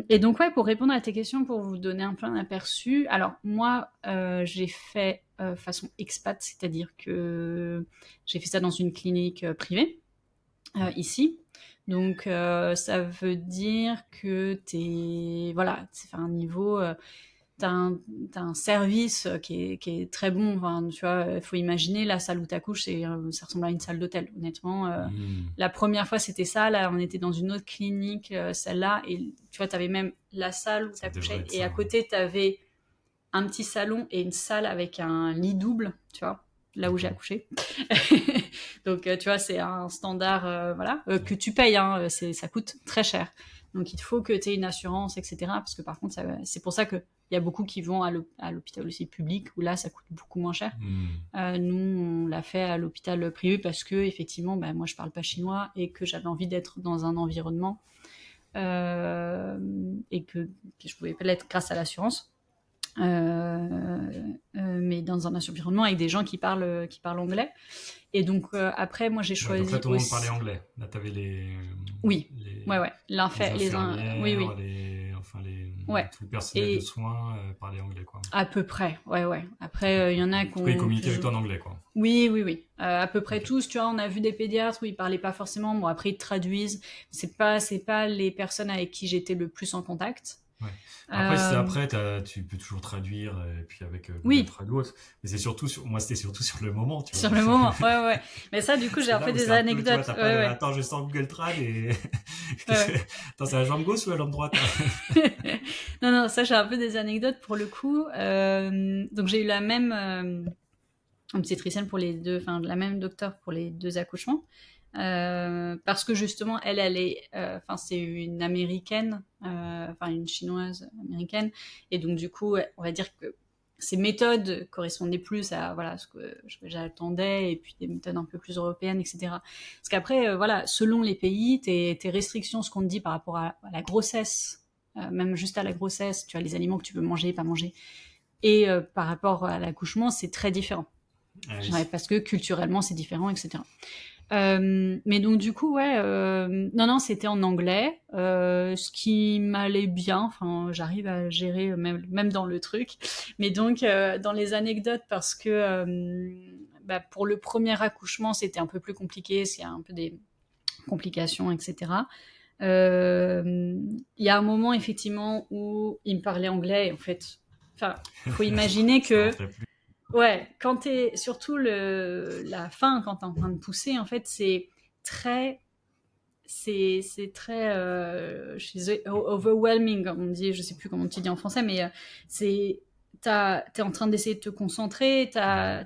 Et donc pour répondre à tes questions, pour vous donner un peu un aperçu, alors moi j'ai fait façon expat, c'est-à-dire que j'ai fait ça dans une clinique privée ici. Donc ça veut dire que c'est un niveau... T'as un service qui est très bon. Tu vois, il faut imaginer la salle où t'accouches, ça ressemble à une salle d'hôtel. Honnêtement, la première fois c'était ça. Là, on était dans une autre clinique, celle-là, et tu vois, t'avais même la salle où t'accouchais, et à côté t'avais un petit salon et une salle avec un lit double. Tu vois, là où j'ai accouché. Donc, tu vois, c'est un standard, que tu payes. Ça coûte très cher. Donc, il faut que tu aies une assurance, etc. Parce que par contre, c'est pour ça qu'il y a beaucoup qui vont à l'hôpital aussi public, où là, ça coûte beaucoup moins cher. Nous, on l'a fait à l'hôpital privé parce que, effectivement, moi, je parle pas chinois et que j'avais envie d'être dans un environnement et que je pouvais pas l'être grâce à l'assurance. Mais dans un environnement avec des gens qui parlent anglais. Et donc après, moi j'ai choisi. Donc là, tout le monde parlait anglais. Là, t'avais les. Oui. Oui. Tout le personnel de soins parlait anglais, quoi. À peu près. Ouais. Après, il y en a qui ont. Ils communiquaient avec toi en anglais, quoi. Oui. À peu près tous. Tu vois, on a vu des pédiatres où ils parlaient pas forcément. Bon, après ils traduisent. C'est pas les personnes avec qui j'étais le plus en contact. Ouais. Après, tu peux toujours traduire, et puis avec Google Oui, Traduo. Mais c'est surtout moi, c'était surtout sur le moment, tu vois. sur le moment, ouais. Mais ça, du coup, C'est j'ai un là peu où c'est des un peu, tu vois, anecdotes. t'as pas Ouais. attends, je sens Google Trad et, Ouais. attends, c'est la jambe gauche ou la jambe droite, hein? Non, ça, j'ai un peu des anecdotes pour le coup. Donc, j'ai eu la même obstétricienne pour les deux, enfin, la même docteur pour les deux accouchements. Parce que justement, elle est, enfin, c'est une américaine, enfin, une chinoise américaine. Et donc, du coup, on va dire que ces méthodes correspondaient plus à voilà ce que j'attendais, et puis des méthodes un peu plus européennes, etc. Parce qu'après, voilà, selon les pays, tes restrictions, ce qu'on te dit par rapport à la grossesse, même juste à la grossesse, tu as les aliments que tu peux manger, pas manger, et par rapport à l'accouchement, c'est très différent. Ah Ouais, oui. parce que culturellement, c'est différent, etc. Mais donc du coup, ouais, non, c'était en anglais, ce qui m'allait bien. Enfin, j'arrive à gérer même dans le truc. Mais donc dans les anecdotes, parce que bah, pour le premier accouchement, c'était un peu plus compliqué, parce qu'il y a un peu des complications, etc. Il y a un moment effectivement où il me parlait anglais, et en fait, enfin, faut imaginer Ça que rentrait plus. ouais, quand t'es surtout la fin, quand t'es en train de pousser, en fait, très, c'est très, je suis désolée, overwhelming, on dit, je sais plus comment tu dis en français, mais c'est, t'es en train d'essayer de te concentrer, t'as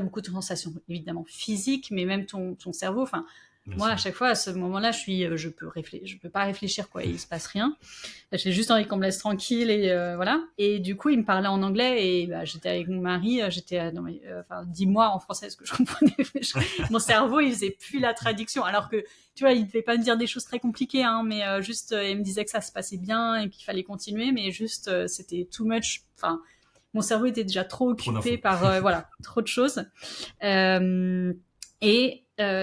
beaucoup de sensations, évidemment, physiques, mais même ton cerveau, enfin, Bien moi, à sûr. chaque fois, à ce moment-là, je peux pas réfléchir, quoi, il se passe rien. J'ai juste envie qu'on me laisse tranquille, et voilà. Et du coup, il me parlait en anglais, et bah, j'étais avec mon mari, j'étais enfin, dis-moi en français ce que je comprenais. Mon cerveau, il faisait plus la traduction, alors que tu vois, il devait pas me dire des choses très compliquées, hein, mais juste il me disait que ça se passait bien et qu'il fallait continuer, mais juste c'était too much. Enfin, mon cerveau était déjà trop Trop occupé d'infos. par voilà trop de choses. Euh, et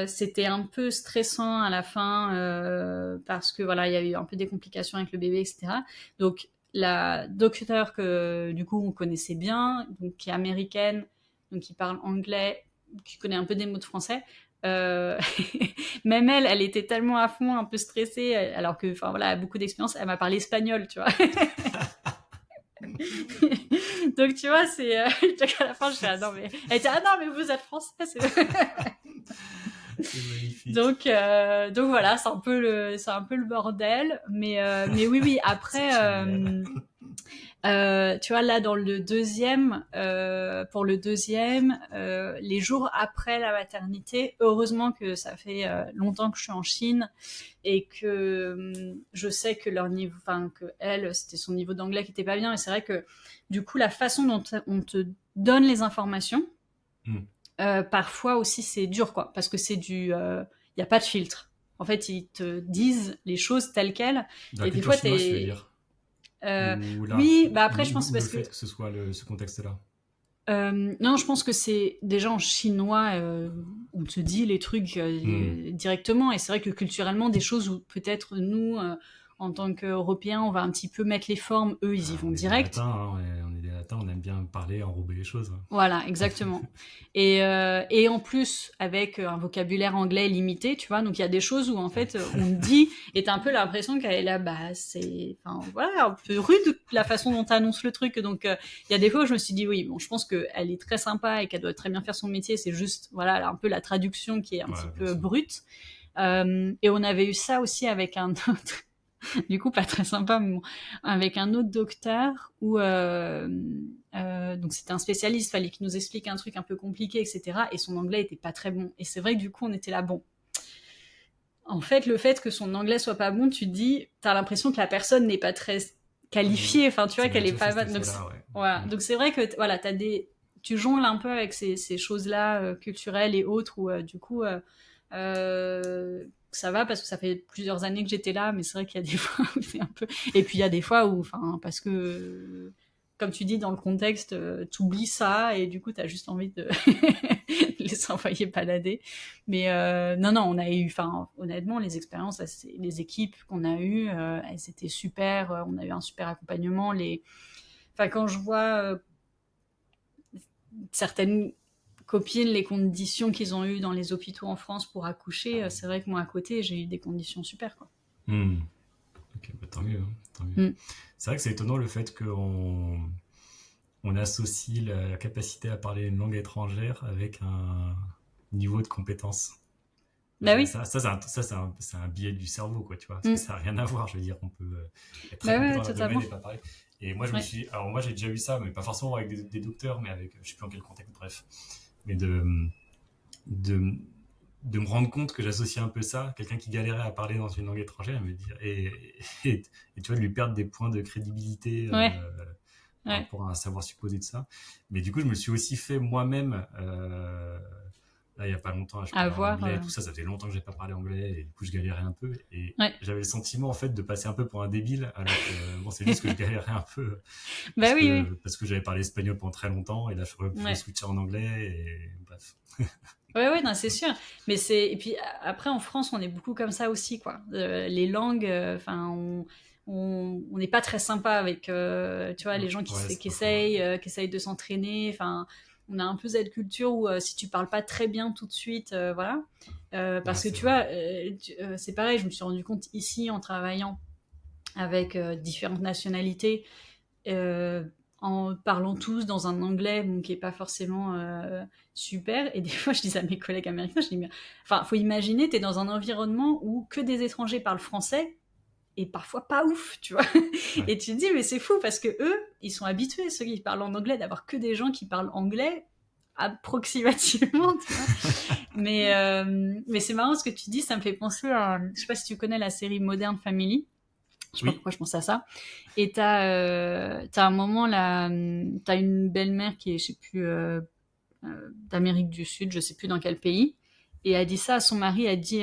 c'était un peu stressant à la fin parce que voilà, il y a eu un peu des complications avec le bébé, etc. Donc la docteure que du coup on connaissait bien, donc qui est américaine, donc qui parle anglais, qui connaît un peu des mots de français. Euh, Même elle était tellement à fond, un peu stressée, alors que, enfin voilà, elle a beaucoup d'expérience. Elle m'a parlé espagnol, tu vois. Donc tu vois, c'est à la fin je suis ah non mais elle était ah non mais vous êtes français. C'est magnifique. Donc voilà, c'est un peu le bordel, mais oui C'est après génial. tu vois là dans le deuxième pour le deuxième les jours après la maternité, heureusement que ça fait longtemps que je suis en Chine et que je sais que leur niveau, enfin que elle c'était son niveau d'anglais qui était pas bien, et c'est vrai que du coup la façon dont on te donne les informations Hmm. parfois aussi c'est dur quoi, parce que c'est du y a pas de filtre. En fait, ils te disent les choses telles quelles, De la et des culture fois chinoise, tu veux t'es dire? euh, Ou là? oui, bah après je pense Ou le parce fait que que ce soit ce contexte-là? non, je pense que c'est déjà en chinois, on te dit les trucs Hmm. directement, et c'est vrai que culturellement des choses où peut-être nous en tant qu'Européens on va un petit peu mettre les formes, eux ils y Ah, vont on est des direct. latins, hein, on est des latins, on aime bien parler, enrober les choses. Voilà, exactement. Et en plus, avec un vocabulaire anglais limité, tu vois, donc il y a des choses où en Ouais. fait on te dit, et t'as un peu l'impression qu'elle est là, bah c'est, enfin voilà, un peu rude la façon dont t'annonces le truc. Donc il y a des fois où je me suis dit oui, bon, je pense qu'elle est très sympa et qu'elle doit très bien faire son métier. C'est juste voilà un peu la traduction qui est un petit Ouais, bien peu sûr. brute. Et on avait eu ça aussi avec un autre, du coup pas très sympa, mais bon, avec un autre docteur où donc c'était un spécialiste, fallait qu'il nous explique un truc un peu compliqué, etc. Et son anglais était pas très bon. Et c'est vrai que du coup on était là, bon. En fait, le fait que son anglais soit pas bon, tu te dis, t'as l'impression que la personne n'est pas très Hmm. qualifiée, enfin tu Ça vois m'a qu'elle est déjà fait pas cet bonne. Donc effet-là, ouais. voilà, Hmm. donc c'est vrai que voilà, tu jongles un peu avec ces choses-là culturelles et autres où du coup ça va parce que ça fait plusieurs années que j'étais là, mais c'est vrai qu'il y a des fois où c'est un peu. Et puis il y a des fois où, enfin, parce que, comme tu dis, dans le contexte, t'oublies ça et du coup t'as juste envie de les envoyer balader. Mais non, on a eu, enfin, honnêtement, les expériences, les équipes qu'on a eues, elles étaient super. On a eu un super accompagnement. Enfin, quand je vois certaines copines, les conditions qu'ils ont eues dans les hôpitaux en France pour accoucher, c'est vrai que moi à côté, j'ai eu des conditions super, quoi. Hmm. Ok, bah, tant mieux, hein, tant mieux. Mm. C'est vrai que c'est étonnant le fait qu'on associe la capacité à parler une langue étrangère avec un niveau de compétence. Bah oui. C'est un biais du cerveau, quoi, tu vois, parce que Mm. ça n'a rien à voir. Je veux dire, on peut être très Bah compétent ouais, dans un domaine totalement. et pas pareil. Et moi, Ouais. alors moi, j'ai déjà eu ça, mais pas forcément avec des docteurs, mais avec, je sais plus en quel contexte, bref, mais de, de me rendre compte que j'associais un peu ça, quelqu'un qui galérait à parler dans une langue étrangère, et me dire, et tu vois, de lui perdre des points de crédibilité Ouais. par Ouais. rapport à un savoir supposé de ça. Mais du coup, je me suis aussi fait moi-même, là, il y a pas longtemps, je À parlais en voir. anglais, tout ça, ça faisait longtemps que j'ai pas parlé anglais, et du coup, je galérais un peu, et Ouais. j'avais le sentiment, en fait, de passer un peu pour un débile, alors que, bon, c'est juste que je galérais un peu, Bah oui, oui. parce que j'avais parlé espagnol pendant très longtemps, et là, je Ouais. switchais en anglais, et bref. Ouais, ouais, non, c'est sûr. Mais et puis après, en France, on est beaucoup comme ça aussi, quoi. Les langues, enfin, on n'est pas très sympa avec, tu vois, les gens Ouais, c'est qui pas faux. Ouais. essayent de s'entraîner. Enfin, on a un peu cette culture où si tu parles pas très bien tout de suite, voilà. Ouais, Parce que c'est tu vrai. vois, c'est pareil, je me suis rendu compte ici en travaillant avec différentes nationalités, euh, en parlant tous dans un anglais bon, qui est pas forcément super. Et des fois, je dis à mes collègues américains, je dis, mais, enfin, faut imaginer, t'es dans un environnement où que des étrangers parlent français et parfois pas ouf, tu vois. Ouais. Et tu te dis, mais c'est fou parce que eux, ils sont habitués, ceux qui parlent en anglais, d'avoir que des gens qui parlent anglais approximativement, tu vois. Mais c'est marrant ce que tu dis, ça me fait penser à, je sais pas si tu connais la série Modern Family. Je sais pas Oui. pourquoi je pense à ça. Et t'as un moment là, t'as une belle-mère qui est, je sais plus, d'Amérique du Sud, je sais plus dans quel pays. Et elle dit ça à son mari, elle dit,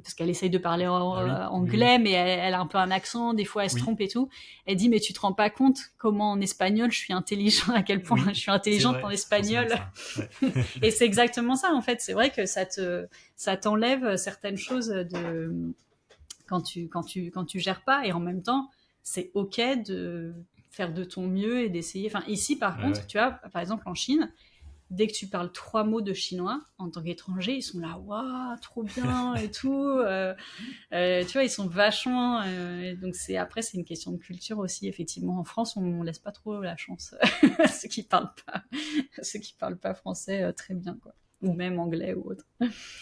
parce qu'elle essaye de parler Ah oui, oui, oui. anglais, mais elle a un peu un accent, des fois elle se Oui, trompe et tout. Elle dit, mais tu te rends pas compte comment en espagnol je suis intelligent, à quel point je oui, suis c'est intelligente en vrai, je m'en souviens de espagnol. ça. Ouais. Et c'est exactement ça en fait. C'est vrai que ça t'enlève certaines choses quand tu gères pas, et en même temps c'est ok de faire de ton mieux et d'essayer. Enfin ici par Ouais, contre, ouais. tu vois, par exemple en Chine, dès que tu parles 3 mots de chinois en tant qu'étranger, ils sont là, waouh, trop bien et tout. Tu vois, ils sont vachement. Donc c'est une question de culture aussi. Effectivement, en France, on laisse pas trop la chance à ceux qui parlent pas français très bien, quoi, ou même anglais ou autre.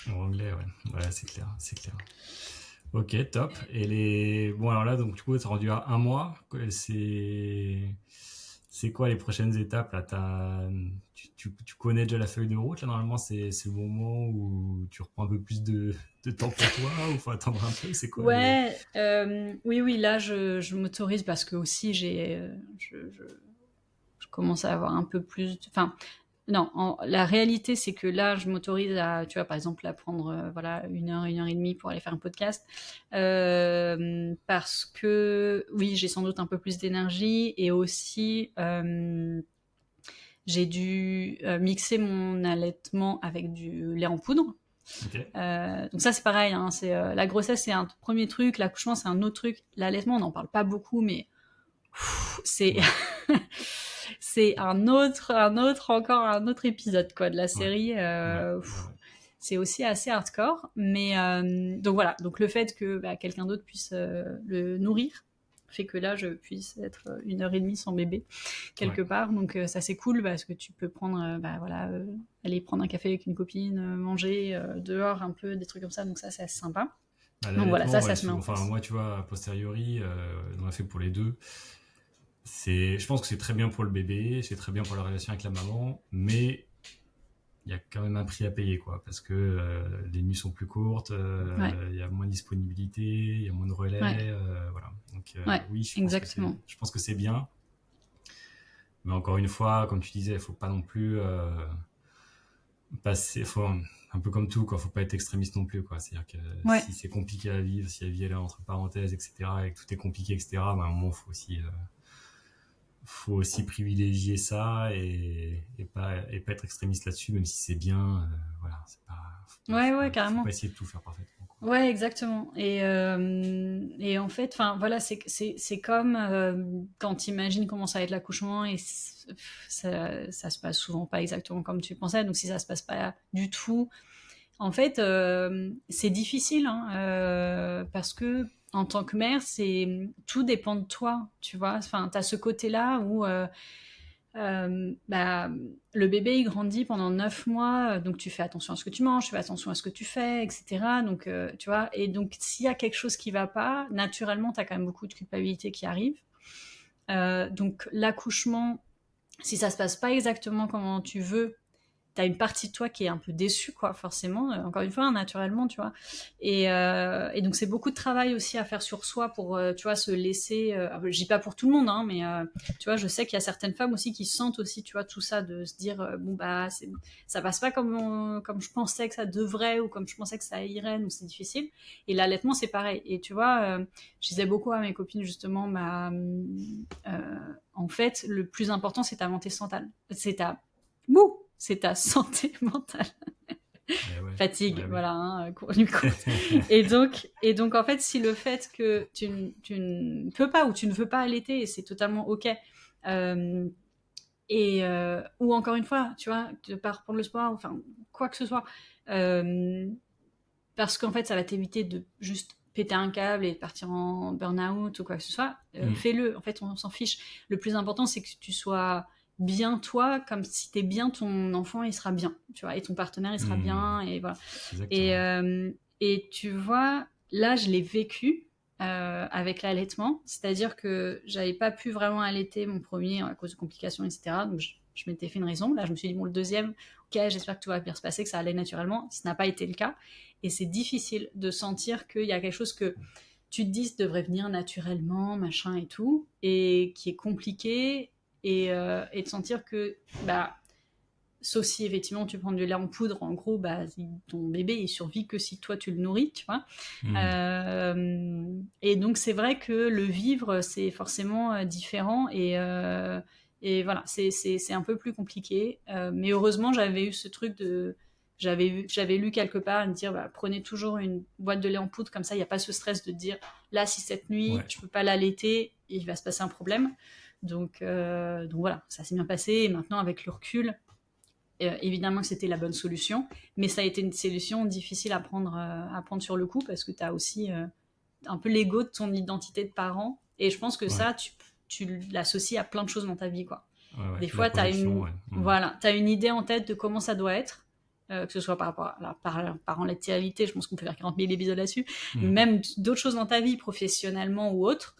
En anglais, ouais. Ouais, c'est clair, c'est clair. Ok, top. Bon, alors là, donc, du coup, t'es rendu à un mois. C'est quoi les prochaines étapes, là? Tu connais déjà la feuille de route, là, normalement, c'est le moment où tu reprends un peu plus de temps pour toi, ou faut attendre un peu? C'est quoi les... Ouais, oui, oui, là, je m'autorise parce que aussi, je commence à avoir un peu plus. Enfin, non, la réalité, c'est que là, je m'autorise à, tu vois, par exemple, à prendre voilà, 1 heure et demie pour aller faire un podcast. Parce que, oui, j'ai sans doute un peu plus d'énergie et aussi, j'ai dû mixer mon allaitement avec du lait en poudre. Ok. Donc ça c'est pareil, hein, la grossesse c'est un premier truc, l'accouchement c'est un autre truc, l'allaitement on n'en parle pas beaucoup, mais c'est Ouais, c'est encore un autre épisode quoi de la ouais, série. ouais, ouais, ouais. C'est aussi assez hardcore, mais donc voilà, donc le fait que quelqu'un d'autre puisse le nourrir fait que là je puisse être 1 heure et demie sans bébé Ouais. quelque part, donc ça c'est cool parce que tu peux prendre voilà, aller prendre un café avec une copine, manger dehors un peu, des trucs comme ça, donc ça c'est assez sympa. Bah, Donc voilà, l'allaitement, ça ouais, se met en enfin, place. moi, tu vois, a posteriori, on a fait pour les deux. Je pense que c'est très bien pour le bébé, c'est très bien pour la relation avec la maman, mais il y a quand même un prix à payer, quoi, parce que les nuits sont plus courtes, Ouais, il y a moins de disponibilité, il y a moins de ouais, relais, voilà. Donc ouais, oui, exactement. je pense que c'est bien, mais encore une fois, comme tu disais, il faut pas non plus faut un peu comme tout, quoi, faut pas être extrémiste non plus, quoi. C'est-à-dire que Ouais, si c'est compliqué à vivre, si la vie elle est entre parenthèses, etc., et que tout est compliqué, etc., bah, à un moment, faut aussi privilégier ça et pas être extrémiste là-dessus, même si c'est bien. Voilà, ouais, ouais, faut pas carrément. essayer de tout faire parfaitement, quoi. Ouais, exactement. Et en fait, enfin voilà, c'est comme quand tu imagines comment ça va être l'accouchement et ça se passe souvent pas exactement comme tu pensais. Donc si ça se passe pas du tout, En fait, c'est difficile, hein, parce que en tant que mère, tout dépend de toi, tu vois. Enfin, t'as ce côté-là où bah, le bébé il grandit pendant 9 mois, donc tu fais attention à ce que tu manges, tu fais attention à ce que tu fais, etc. Donc, tu vois, et donc s'il y a quelque chose qui va pas, naturellement, t'as quand même beaucoup de culpabilité qui arrive. Donc l'accouchement, si ça se passe pas exactement comme tu veux, t'as une partie de toi qui est un peu déçue, quoi, forcément, encore une fois, naturellement, tu vois. Et donc, c'est beaucoup de travail aussi à faire sur soi pour, tu vois, se laisser. Je dis pas pour tout le monde, hein, mais tu vois, je sais qu'il y a certaines femmes aussi qui sentent aussi, tu vois, tout ça, de se dire, bon, bah, ça passe pas comme je pensais que ça devrait ou comme je pensais que ça irait, donc c'est difficile. Et l'allaitement, c'est pareil. Et tu vois, je disais beaucoup à mes copines, justement, en fait, le plus important, c'est ta santé mentale. C'est ta santé mentale. Ouais, Fatigue, ouais, voilà, hein, une courte. Et donc, en fait, si le fait que tu ne peux pas ou tu ne veux pas allaiter, et c'est totalement OK, euh, ou encore une fois, tu vois, de pas reprendre le sport, enfin, quoi que ce soit, euh, parce qu'en fait, ça va t'éviter de juste péter un câble et de partir en burn-out ou quoi que ce soit, fais-le. En fait, on s'en fiche. Le plus important, c'est que tu sois bien toi, comme si t'es bien, ton enfant, il sera bien, tu vois, et ton partenaire, il sera bien, et voilà. Et, exactement. et tu vois, là, je l'ai vécu avec l'allaitement, c'est-à-dire que j'avais pas pu vraiment allaiter mon premier à cause de complications, etc. Donc, je m'étais fait une raison. Là, je me suis dit, bon, le deuxième, ok, j'espère que tout va bien se passer, que ça allait naturellement. Ce n'a pas été le cas. Et c'est difficile de sentir qu'il y a quelque chose que tu te dis devrait venir naturellement, machin et tout, et qui est compliqué, et de sentir que, bah, sauf si effectivement tu prends du lait en poudre, en gros, bah, ton bébé il survit que si toi tu le nourris, tu vois. Et donc c'est vrai que le vivre c'est forcément différent, et voilà, c'est un peu plus compliqué. Mais heureusement j'avais eu ce truc de j'avais lu quelque part me dire bah, prenez toujours une boîte de lait en poudre, comme ça il n'y a pas ce stress de dire là si cette nuit Ouais, je peux pas l'allaiter il va se passer un problème. Donc voilà, ça s'est bien passé, et maintenant avec le recul, évidemment que c'était la bonne solution, mais ça a été une solution difficile à prendre sur le coup, parce que tu as aussi un peu l'ego de ton identité de parent, et je pense que ouais, ça, tu l'associes à plein de choses dans ta vie, quoi. ouais. Des La fois, tu as projection, une, ouais. voilà, t'as une idée en tête de comment ça doit être, que ce soit par rapport à la parentalité, je pense qu'on peut faire 40 000 épisodes là-dessus, mais même d'autres choses dans ta vie, professionnellement ou autre.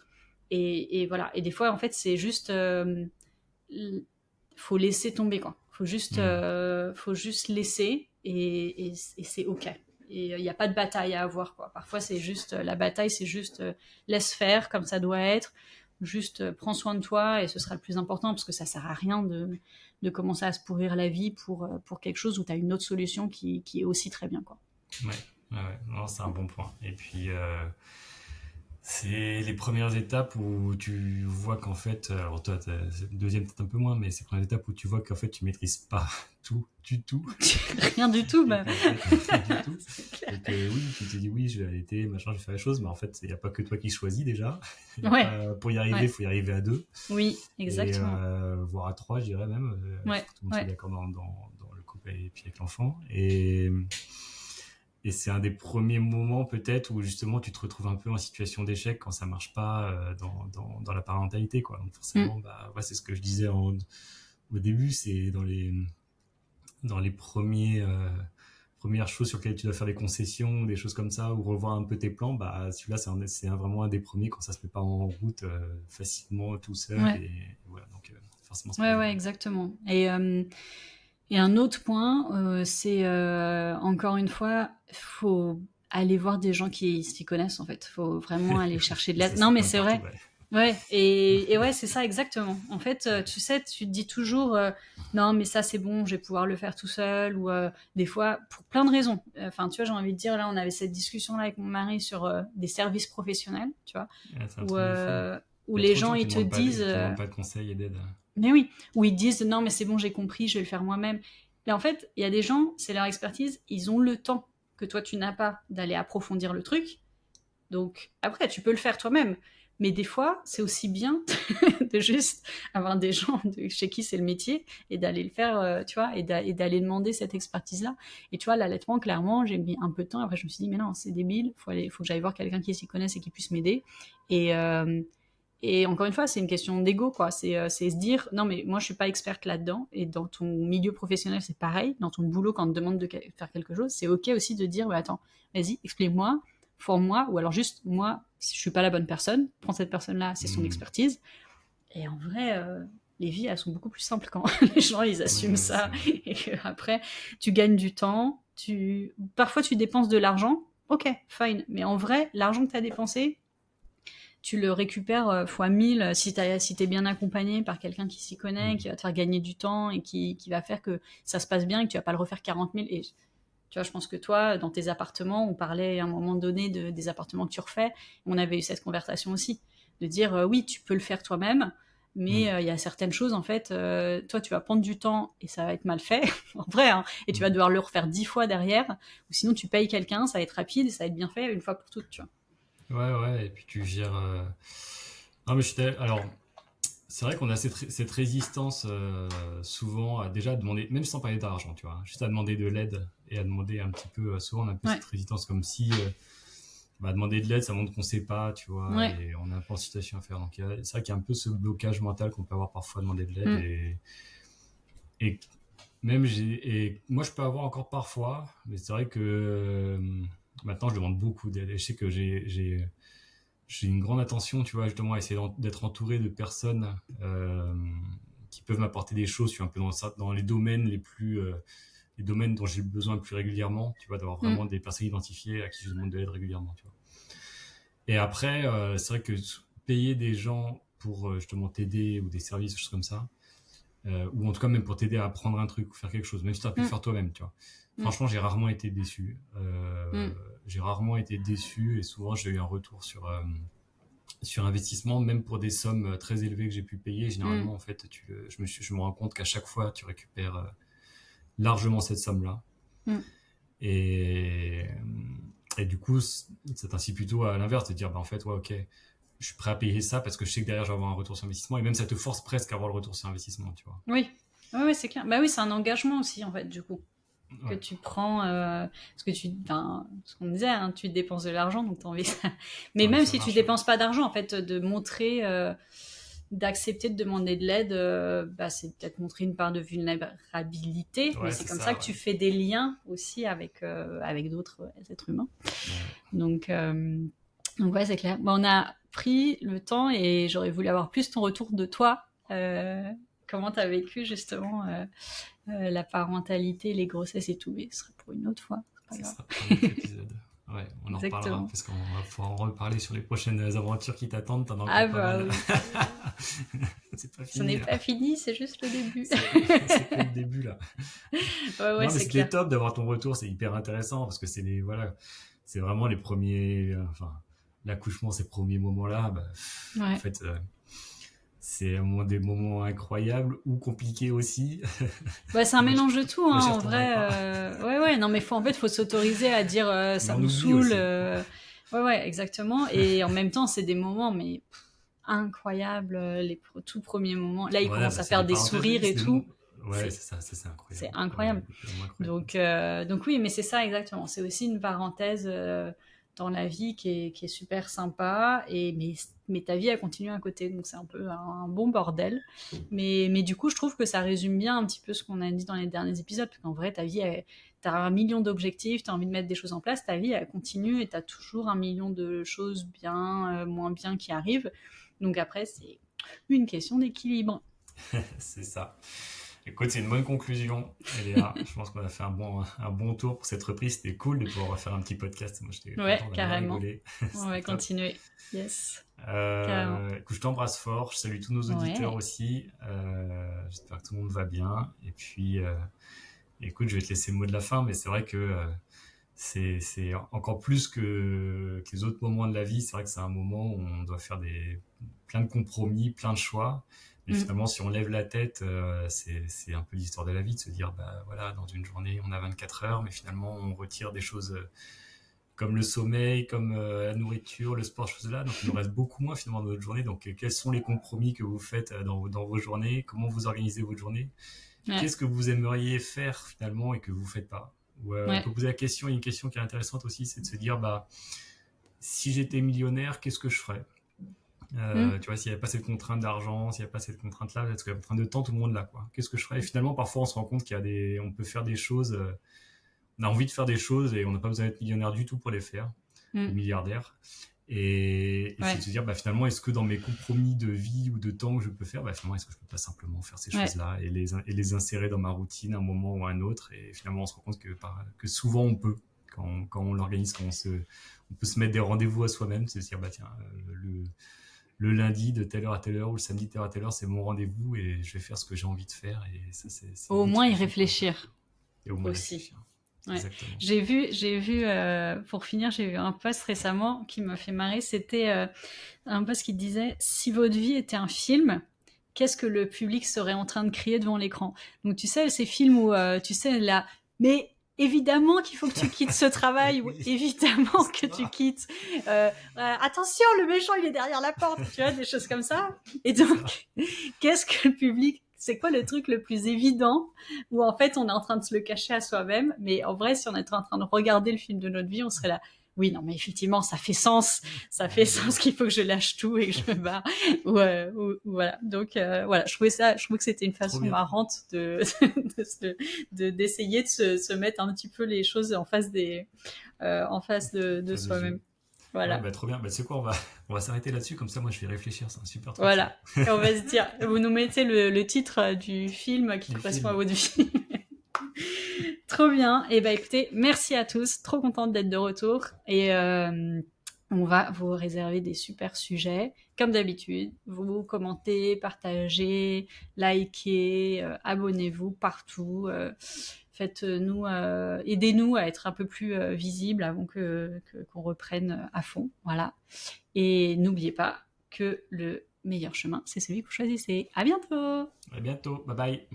Et voilà. Et des fois, en fait, c'est juste faut laisser tomber, quoi. Faut juste laisser, et c'est ok. Et il n'y a pas de bataille à avoir, quoi. Parfois, c'est juste la bataille, c'est juste laisse faire comme ça doit être. Juste prends soin de toi, et ce sera le plus important, parce que ça sert à rien de commencer à se pourrir la vie pour quelque chose où tu as une autre solution qui est aussi très bien, quoi. Ouais, ouais. Non, c'est un bon point. Et puis, c'est les premières étapes où tu vois qu'en fait, alors toi, c'est le deuxième peut-être un peu moins, mais c'est les premières étapes où tu vois qu'en fait, tu maîtrises pas tout, du tout. Rien du tout, Et bah. qu'en fait, du tout. C'est clair. Et que oui, tu te dis oui, je vais allaiter, machin, je vais faire les choses, mais en fait, il n'y a pas que toi qui choisis déjà. Il y a Ouais, pas, pour y arriver, il ouais, faut y arriver à deux, oui, et exactement. voire à trois, je dirais même. Il faut Ouais, que tout le monde soit ouais. d'accord dans le couple et puis avec l'enfant. Et c'est un des premiers moments peut-être où justement tu te retrouves un peu en situation d'échec quand ça marche pas dans la parentalité, quoi. Donc Mm. forcément, bah, ouais, c'est ce que je disais au début, c'est dans les premières choses sur lesquelles tu dois faire des concessions, des choses comme ça, ou revoir un peu tes plans, bah celui-là c'est vraiment un des premiers quand ça se met pas en route facilement tout seul, Ouais. et voilà, donc forcément c'est pas Ouais, évident. ouais, exactement. Et un autre point, c'est encore une fois, faut aller voir des gens qui s'y connaissent, en fait. Faut vraiment aller chercher de Mais ça l'aide. Non, c'est mais comme c'est partout, vrai. ouais. Ouais, et ouais, c'est ça exactement. En fait, tu sais, tu te dis toujours, non, mais ça c'est bon, je vais pouvoir le faire tout seul, ou des fois, pour plein de raisons. Enfin, tu vois, j'ai envie de dire, là, on avait cette discussion-là avec mon mari sur des services professionnels, tu vois, Ouais, c'est un où, truc de fou. euh, où Il y a les trop de gens, gens ils te disent, qui demandent pas de conseils et d'aide. mais oui, où ils disent non mais c'est bon j'ai compris, je vais le faire moi-même. Mais en fait, il y a des gens, c'est leur expertise, ils ont le temps que toi tu n'as pas d'aller approfondir le truc. Donc après, tu peux le faire toi-même. Mais des fois, c'est aussi bien de juste avoir des gens chez qui c'est le métier et d'aller le faire, tu vois, et d'aller demander cette expertise-là. Et tu vois, l'allaitement, clairement, j'ai mis un peu de temps. Après, je me suis dit, mais non, c'est débile. Faut que j'aille voir quelqu'un qui s'y connaisse et qui puisse m'aider. Et encore une fois, c'est une question d'ego, quoi. C'est se dire, non, mais moi, je suis pas experte là-dedans. Et dans ton milieu professionnel, c'est pareil. Dans ton boulot, quand on te demande de faire quelque chose, c'est OK aussi de dire, attends, vas-y, explique-moi, forme-moi. Ou alors juste, moi, si je suis pas la bonne personne, prends cette personne-là, c'est son expertise. Et en vrai, les vies, elles sont beaucoup plus simples quand les gens, ils assument ça. Et qu'après, tu gagnes du temps. Parfois, tu dépenses de l'argent. OK, fine. Mais en vrai, l'argent que tu as dépensé, tu le récupères fois 1000 si t'es bien accompagné par quelqu'un qui s'y connaît, qui va te faire gagner du temps et qui va faire que ça se passe bien et que tu vas pas le refaire 40 000. Et tu vois, je pense que toi, dans tes appartements, on parlait à un moment donné des appartements que tu refais. On avait eu cette conversation aussi, de dire oui, tu peux le faire toi-même, mais il y a certaines choses, en fait, toi, tu vas prendre du temps et ça va être mal fait, en vrai, hein, et tu vas devoir le refaire 10 fois derrière, ou sinon tu payes quelqu'un, ça va être rapide et ça va être bien fait une fois pour toutes, tu vois. Ouais, et puis tu gères. Non, mais alors, c'est vrai qu'on a cette résistance souvent à déjà demander, même sans parler d'argent, tu vois, juste à demander de l'aide et à demander un petit peu. Souvent, on a un peu cette résistance comme si demander de l'aide, ça montre qu'on sait pas, tu vois, et on est un peu en situation à faire. Donc, c'est vrai qu'il y a un peu ce blocage mental qu'on peut avoir parfois à demander de l'aide. Et même, et moi, je peux avoir encore parfois, mais c'est vrai que maintenant, je demande beaucoup d'aide. Et je sais que j'ai une grande attention, tu vois, justement, à essayer d'être entouré de personnes qui peuvent m'apporter des choses. Je suis un peu dans les domaines les domaines dont j'ai besoin le plus régulièrement, tu vois, d'avoir vraiment des personnes identifiées à qui je demande de l'aide régulièrement, tu vois. Et après, c'est vrai que payer des gens pour justement t'aider ou des services, des choses comme ça, ou en tout cas même pour t'aider à apprendre un truc ou faire quelque chose, même si tu as pu le faire toi-même, tu vois. Franchement, j'ai rarement été déçu. J'ai rarement été déçu et souvent j'ai eu un retour sur investissement, même pour des sommes très élevées que j'ai pu payer. Généralement, en fait, je me rends compte qu'à chaque fois, tu récupères largement cette somme-là. Et du coup, ça t'incite plutôt à l'inverse, de dire, en fait, ouais, ok, je suis prêt à payer ça parce que je sais que derrière, je vais avoir un retour sur investissement. Et même, ça te force presque à avoir le retour sur investissement, tu vois. Oui, c'est clair. Bah oui, c'est un engagement aussi, en fait, du coup. Que tu prends, parce que ce qu'on disait, hein, tu dépenses de l'argent, donc t'as envie. Mais même si tu dépenses pas d'argent, en fait, de montrer, d'accepter de demander de l'aide, c'est peut-être montrer une part de vulnérabilité, mais c'est comme ça que tu fais des liens aussi avec d'autres êtres humains. Donc ouais, c'est clair. On a pris le temps et j'aurais voulu avoir plus ton retour de toi. Comment tu as vécu justement la parentalité, les grossesses et tout, mais ce serait pour une autre fois. Ce sera pour un autre épisode. Ouais, on en reparlera parce qu'on va pouvoir en reparler sur les prochaines aventures qui t'attendent. T'en as encore pas mal. Oui. C'est pas fini. Ce n'est pas fini, c'est juste le début. C'est que le début là. Non, mais c'était top d'avoir ton retour, c'est hyper intéressant parce que c'est vraiment les premiers, l'accouchement, ces premiers moments-là. En fait, c'est des moments incroyables ou compliqués aussi. C'est un mélange de tout, hein, en vrai. Non, mais faut s'autoriser à dire ça me saoule. Ouais, exactement. Et en même temps, c'est des moments, mais incroyables, les tout premiers moments. Là, ils commencent à faire des sourires et tout. Ouais, c'est ça, c'est incroyable. C'est incroyable. Donc oui, mais c'est ça exactement. C'est aussi une parenthèse dans la vie qui est super sympa, mais ta vie a continué à côté, donc c'est un peu un bon bordel. Mais du coup, je trouve que ça résume bien un petit peu ce qu'on a dit dans les derniers épisodes, parce qu'en vrai, ta vie, t'as 1 million d'objectifs, t'as envie de mettre des choses en place, ta vie, elle continue et t'as toujours 1 million de choses bien, moins bien qui arrivent. Donc après, c'est une question d'équilibre. C'est ça. Écoute, c'est une bonne conclusion, Eléa. Je pense qu'on a fait un bon tour pour cette reprise. C'était cool de pouvoir refaire un petit podcast. Moi, j'étais content carrément. On va continuer. Yes. Écoute, je t'embrasse fort. Je salue tous nos auditeurs aussi. J'espère que tout le monde va bien. Et puis, écoute, je vais te laisser le mot de la fin, mais c'est vrai que c'est encore plus que les autres moments de la vie. C'est vrai que c'est un moment où on doit faire plein de compromis, plein de choix. Et finalement, si on lève la tête, c'est un peu l'histoire de la vie, de se dire, voilà, dans une journée, on a 24 heures, mais finalement, on retire des choses comme le sommeil, comme la nourriture, le sport, choses-là. Donc, il nous reste beaucoup moins finalement dans notre journée. Donc, quels sont les compromis que vous faites dans vos journées? Comment vous organisez votre journée? Ouais. Qu'est-ce que vous aimeriez faire finalement et que vous faites pas? Ou on Ouais. peut poser la question. Il y a une question qui est intéressante aussi, c'est de se dire, si j'étais millionnaire, qu'est-ce que je ferais? Tu vois, s'il n'y avait pas cette contrainte d'argent, s'il n'y avait pas cette contrainte-là, parce que la contrainte de temps, tout le monde l'a, quoi. Qu'est-ce que je ferais? Et finalement, parfois, on se rend compte on peut faire des choses, on a envie de faire des choses et on n'a pas besoin d'être millionnaire du tout pour les faire, ou milliardaire. Et c'est de se dire, finalement, est-ce que dans mes compromis de vie ou de temps que je peux faire, finalement, est-ce que je peux pas simplement faire ces choses-là et les insérer dans ma routine à un moment ou à un autre? Et finalement, on se rend compte que souvent on peut, quand on l'organise, quand on peut se mettre des rendez-vous à soi-même, se dire, tiens, le lundi de telle heure à telle heure ou le samedi de telle heure à telle heure, c'est mon rendez-vous et je vais faire ce que j'ai envie de faire. Et ça, c'est au moins y réfléchir. Et au moins aussi. Réfléchir. Ouais. J'ai vu pour finir, j'ai vu un post récemment qui m'a fait marrer. C'était un post qui disait: si votre vie était un film, qu'est-ce que le public serait en train de crier devant l'écran? Donc tu sais, ces films où tu sais là, mais évidemment qu'il faut que tu quittes ce travail, ou évidemment que tu quittes. Attention, le méchant il est derrière la porte, tu vois, des choses comme ça. Et donc, qu'est-ce que le public, c'est quoi le truc le plus évident où en fait on est en train de se le cacher à soi-même, mais en vrai, si on était en train de regarder le film de notre vie, on serait là: oui, non, mais effectivement, ça fait sens qu'il faut que je lâche tout et que je me barre. Voilà. Donc, voilà, je trouvais que c'était une façon marrante d'essayer de se mettre un petit peu les choses en face de soi-même. Voilà. Ouais, trop bien. Tu sais quoi, on va s'arrêter là-dessus, comme ça, moi, je vais réfléchir. C'est un super truc. Voilà. Et on va se dire, vous nous mettez le titre du film qui correspond à votre vie. Trop bien. Et écoutez, merci à tous. Trop contente d'être de retour. Et on va vous réserver des super sujets. Comme d'habitude, vous commentez, partagez, likez, abonnez-vous partout. Faites-nous, aidez-nous à être un peu plus visibles avant qu'on reprenne à fond. Voilà. Et n'oubliez pas que le meilleur chemin, c'est celui que vous choisissez. À bientôt. À bientôt. Bye bye.